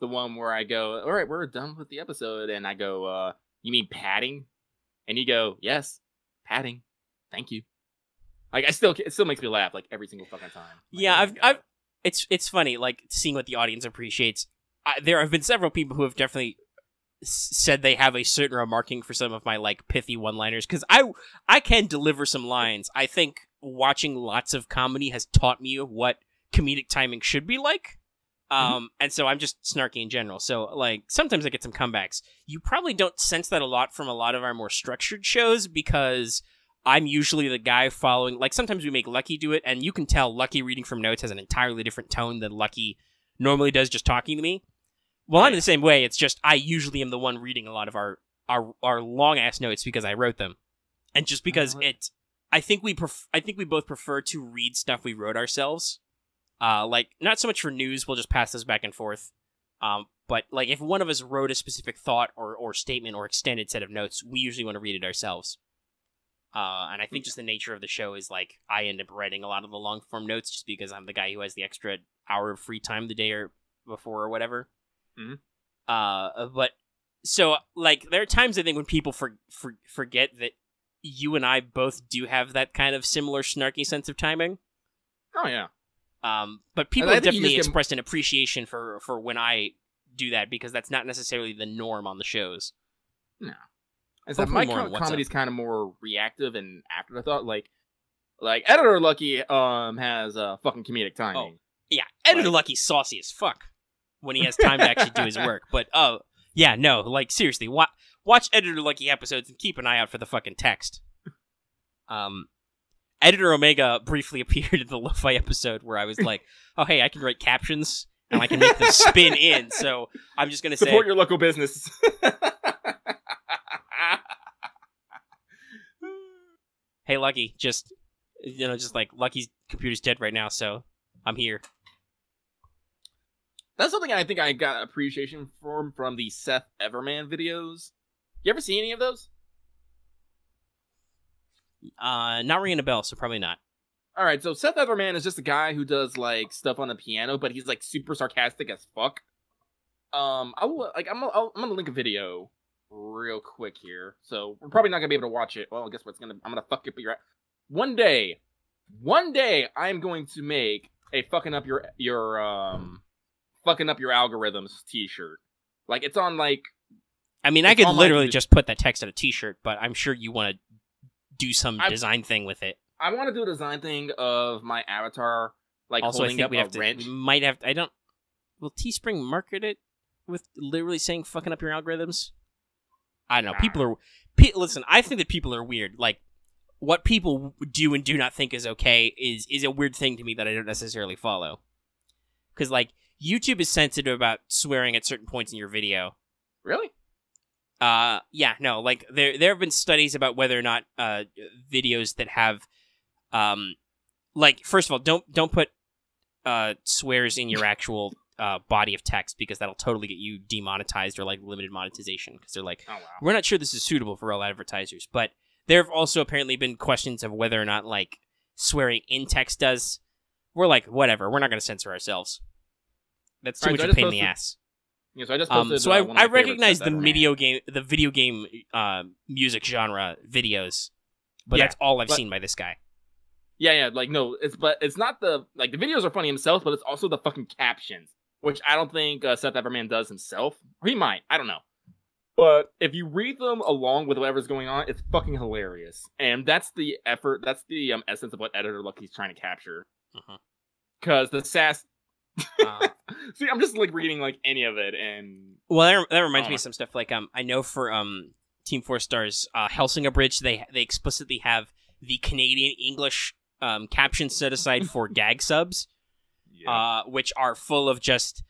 the one where I go, all right, we're done with the episode, and I go, you mean padding? And you go, yes, padding. Thank you. Like, it still makes me laugh like every single fucking time. Like, yeah, it's funny, like seeing what the audience appreciates. There have been several people who have definitely said they have a certain remarking for some of my like pithy one-liners because I can deliver some lines. I think watching lots of comedy has taught me what comedic timing should be like. And so I'm just snarky in general. So like sometimes I get some comebacks. You probably don't sense that a lot from a lot of our more structured shows because I'm usually the guy following. Like sometimes we make Lucky do it, and you can tell Lucky reading from notes has an entirely different tone than Lucky normally does just talking to me. Well, I'm in the same way. It's just I usually am the one reading a lot of our long ass notes because I wrote them, and just because I think we both prefer to read stuff we wrote ourselves. Like not so much for news. We'll just pass this back and forth. But like if one of us wrote a specific thought or statement or extended set of notes, we usually want to read it ourselves. And I think just the nature of the show is like I end up writing a lot of the long form notes just because I'm the guy who has the extra hour of free time the day or before or whatever. But so like there are times I think when people forget that you and I both do have that kind of similar snarky sense of timing. Oh yeah. But people have definitely expressed an appreciation for when I do that because that's not necessarily the norm on the shows. No. It's that my comedy is kind of more reactive and afterthought. Like Editor Lucky has fucking comedic timing. Oh, yeah, Editor Lucky's saucy as fuck when he has time to actually do his work. But yeah, no, like seriously, watch Editor Lucky episodes and keep an eye out for the fucking text. Editor Omega briefly appeared in the Lo-Fi episode where I was like, oh hey, I can write captions and I can make them spin in. So I'm just gonna support your local business. Hey, Lucky, just like Lucky's computer's dead right now, so I'm here. That's something I think I got appreciation from the Seth Everman videos. You ever see any of those? Not ringing a bell, so probably not. All right, so Seth Everman is just a guy who does like stuff on the piano, but he's like super sarcastic as fuck. I'm gonna link a video real quick here. So we're probably not gonna be able to watch it. Well, guess what's I'm gonna fuck up your. One day, I'm going to make a fucking up your algorithms T-shirt. Like it's on like. I mean, I could literally just put that text on a T-shirt, but I'm sure you want to do some design thing with it. I want to do a design thing of my avatar, like also, holding up a wrench. We might have. I don't. Will Teespring market it with literally saying "fucking up your algorithms"? I don't know. People are. Listen, I think that people are weird. Like, what people do and do not think is okay is a weird thing to me that I don't necessarily follow. Because like YouTube is sensitive about swearing at certain points in your video. Really? Yeah, no, like there have been studies about whether or not videos that have like first of all, don't put swears in your actual body of text because that'll totally get you demonetized or like limited monetization because they're like, oh, wow. We're not sure this is suitable for all advertisers. But there have also apparently been questions of whether or not like swearing in text does. We're like, whatever, we're not going to censor ourselves. That's too much of a pain in the ass. Yeah, so I just posted, so I recognize the video game music genre videos, but that's all I've seen by this guy. Yeah, like no, it's not the like the videos are funny themselves, but it's also the fucking captions, which I don't think Seth Everman does himself. Or he might, I don't know. But if you read them along with whatever's going on, it's fucking hilarious, and that's the effort. That's the essence of what Editor Lucky's trying to capture. Because the sass. See, I'm just like reading like any of it, and well, that reminds me of some stuff. Like I know for Team 4 Stars Helsinga Bridge, they explicitly have the Canadian English captions set aside for gag subs, which are full of just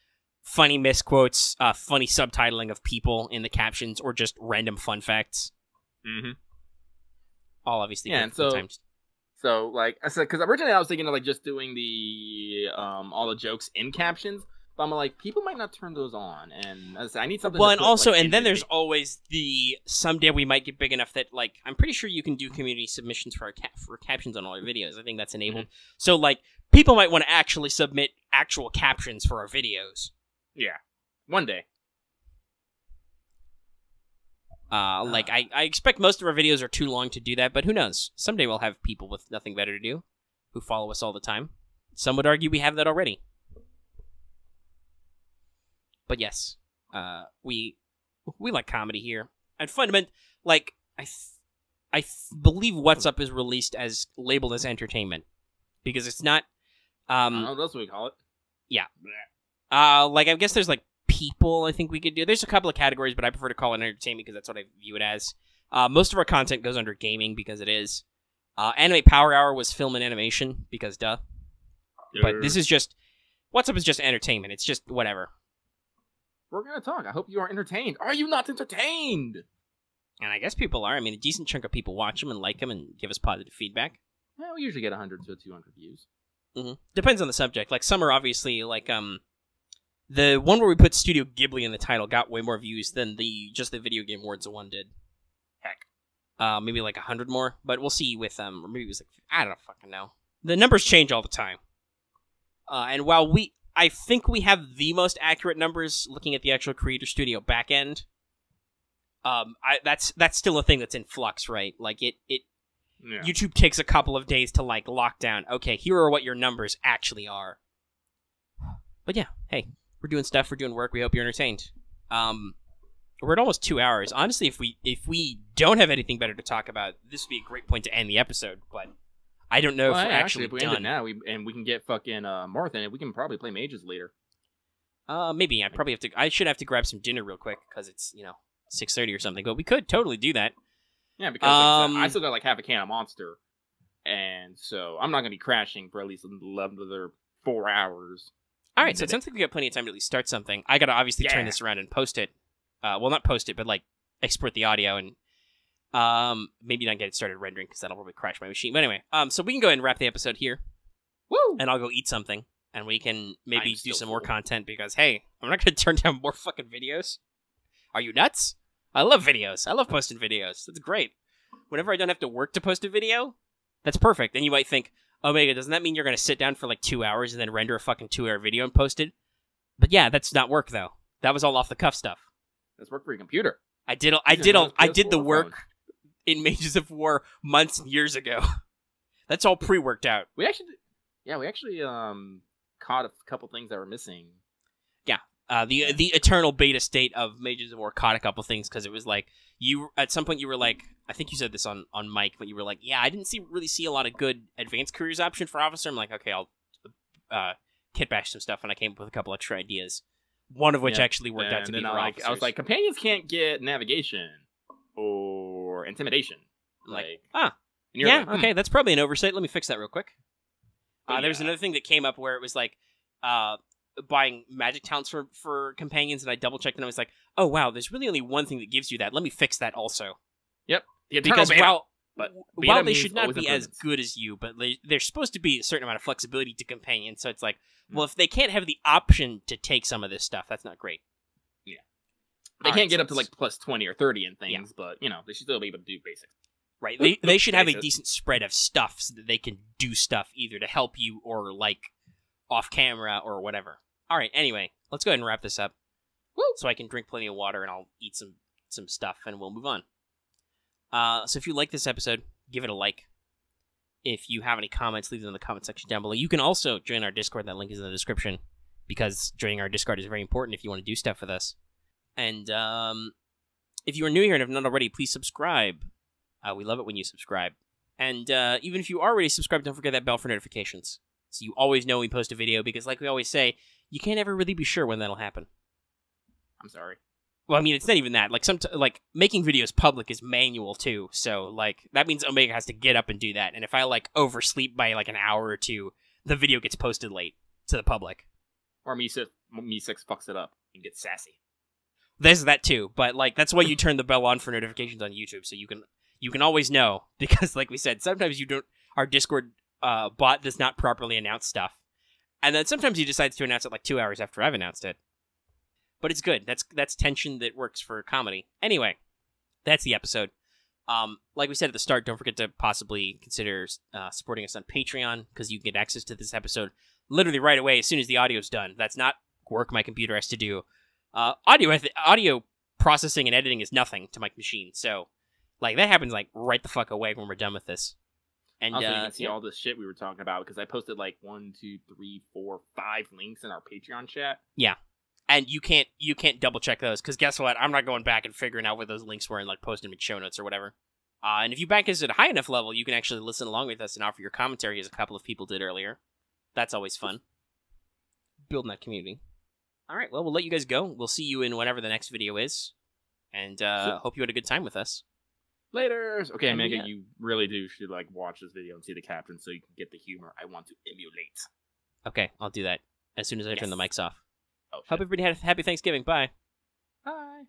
funny misquotes, funny subtitling of people in the captions, or just random fun facts. All obviously, yeah. And so, like I said, because originally I was thinking of like just doing the all the jokes in captions, but I'm like, people might not turn those on, and as I said, I need something. Well, and also, and then there's always the someday we might get big enough that like I'm pretty sure you can do community submissions for captions on all your videos. I think that's enabled. So like people might want to actually submit actual captions for our videos. Yeah, one day. Like, I expect most of our videos are too long to do that, but who knows? Someday we'll have people with nothing better to do who follow us all the time. Some would argue we have that already. But yes, we like comedy here. And fundamentally, like, I believe What's Up is released as labeled as entertainment. Because it's not... oh, that's what we call it. Yeah. Like, I guess there's, like, people I think we could do. There's a couple of categories, but I prefer to call it entertainment because that's what I view it as. Most of our content goes under gaming because it is. Anime Power Hour was film and animation because duh. But this is just... What's Up is just entertainment. It's just whatever. We're going to talk. I hope you are entertained. Are you not entertained? And I guess people are. I mean, a decent chunk of people watch them and like them and give us positive feedback. Yeah, we usually get 100 to 200 views. Depends on the subject. Like, some are obviously, like, the one where we put Studio Ghibli in the title got way more views than just the Video Game Awards one did. Heck. Maybe like 100 more, but we'll see with or maybe it was like, I don't fucking know. The numbers change all the time. And while I think we have the most accurate numbers looking at the actual Creator Studio backend, that's still a thing that's in flux, right? Like yeah. YouTube takes a couple of days to like lock down, okay, here are what your numbers actually are. But yeah, hey. We're doing stuff. We're doing work. We hope you're entertained. We're at almost 2 hours. Honestly, if we don't have anything better to talk about, this would be a great point to end the episode. But I don't know if we're actually if we done. End it now, we can get fucking Martha, and we can probably play mages later. Maybe I should have to grab some dinner real quick because it's 6:30 or something. But we could totally do that. Yeah, because I still got like half a can of Monster, and so I'm not gonna be crashing for at least another 4 hours. All right, so it sounds like we got plenty of time to at least start something. I got to obviously turn this around and post it. Well, not post it, but like export the audio and maybe not get it started rendering because that'll probably crash my machine. But anyway, so we can go ahead and wrap the episode here. Woo! And I'll go eat something, and we can maybe do some more content because, hey, I'm not going to turn down more fucking videos. Are you nuts? I love videos. I love posting videos. That's great. Whenever I don't have to work to post a video, that's perfect. And you might think, Omega, doesn't that mean you're going to sit down for like 2 hours and then render a fucking 2-hour video and post it? But yeah, that's not work, though. That was all off-the-cuff stuff. That's work for your computer. I did the work in Mages of War months and years ago. That's all pre-worked out. We actually caught a couple things that were missing. Yeah. The eternal beta state of Mages of War caught a couple things because it was like at some point you were like, I think you said this on mic, but you were like, yeah, I didn't really see a lot of good advanced careers option for Officer. I'm like, okay, I'll kit bash some stuff, and I came up with a couple extra ideas. One of which actually worked out to be for officers. I was like, companions can't get navigation or intimidation. Okay, that's probably an oversight. Let me fix that real quick. There's another thing that came up where it was like buying magic talents for companions, and I double checked, and I was like, oh wow, there's really only one thing that gives you that. Let me fix that also. Yep. Because while they should not be as good as you, but they're supposed to be a certain amount of flexibility to companions, so it's like, well, if they can't have the option to take some of this stuff, that's not great. Yeah. They can't get up to like plus 20 or 30 and things, but, they should still be able to do basics. Right. They should have a decent spread of stuff so that they can do stuff either to help you or, like, off camera or whatever. All right, anyway, let's go ahead and wrap this up. Woo! So I can drink plenty of water and I'll eat some stuff and we'll move on. So if you like this episode, give it a like. If you have any comments, leave them in the comment section down below. You can also join our Discord. That link is in the description because joining our Discord is very important if you want to do stuff with us. And if you are new here and have not already, please subscribe. We love it when you subscribe. And even if you are already subscribed, don't forget that bell for notifications. So you always know when we post a video because like we always say, you can't ever really be sure when that'll happen. I'm sorry. Well, I mean, it's not even that. Like, making videos public is manual, too. So, like, that means Omega has to get up and do that. And if I, like, oversleep by, like, an hour or two, the video gets posted late to the public. Or Me6 fucks it up and gets sassy. There's that, too. But, like, that's why you turn the bell on for notifications on YouTube. So you can always know. Because, like we said, sometimes our Discord bot does not properly announce stuff. And then sometimes he decides to announce it, like, 2 hours after I've announced it. But it's good. That's tension that works for comedy. Anyway, that's the episode. Like we said at the start, don't forget to possibly consider supporting us on Patreon, because you can get access to this episode literally right away as soon as the audio's done. That's not work my computer has to do. Audio processing and editing is nothing to my machine. So, like, that happens, like, right the fuck away when we're done with this. And also, you can see all this shit we were talking about, because I posted, like, 1, 2, 3, 4, 5 links in our Patreon chat. Yeah. And you can't double check those, because guess what? I'm not going back and figuring out what those links were and like posting them in show notes or whatever. And if you back us at a high enough level, you can actually listen along with us and offer your commentary, as a couple of people did earlier. That's always fun. Building that community. All right, well, we'll let you guys go. We'll see you in whenever the next video is. And hope you had a good time with us. Later. Okay, Mega, you really should like watch this video and see the caption so you can get the humor I want to emulate. Okay, I'll do that as soon as I turn the mics off. Oh, hope everybody had a happy Thanksgiving. Bye. Bye.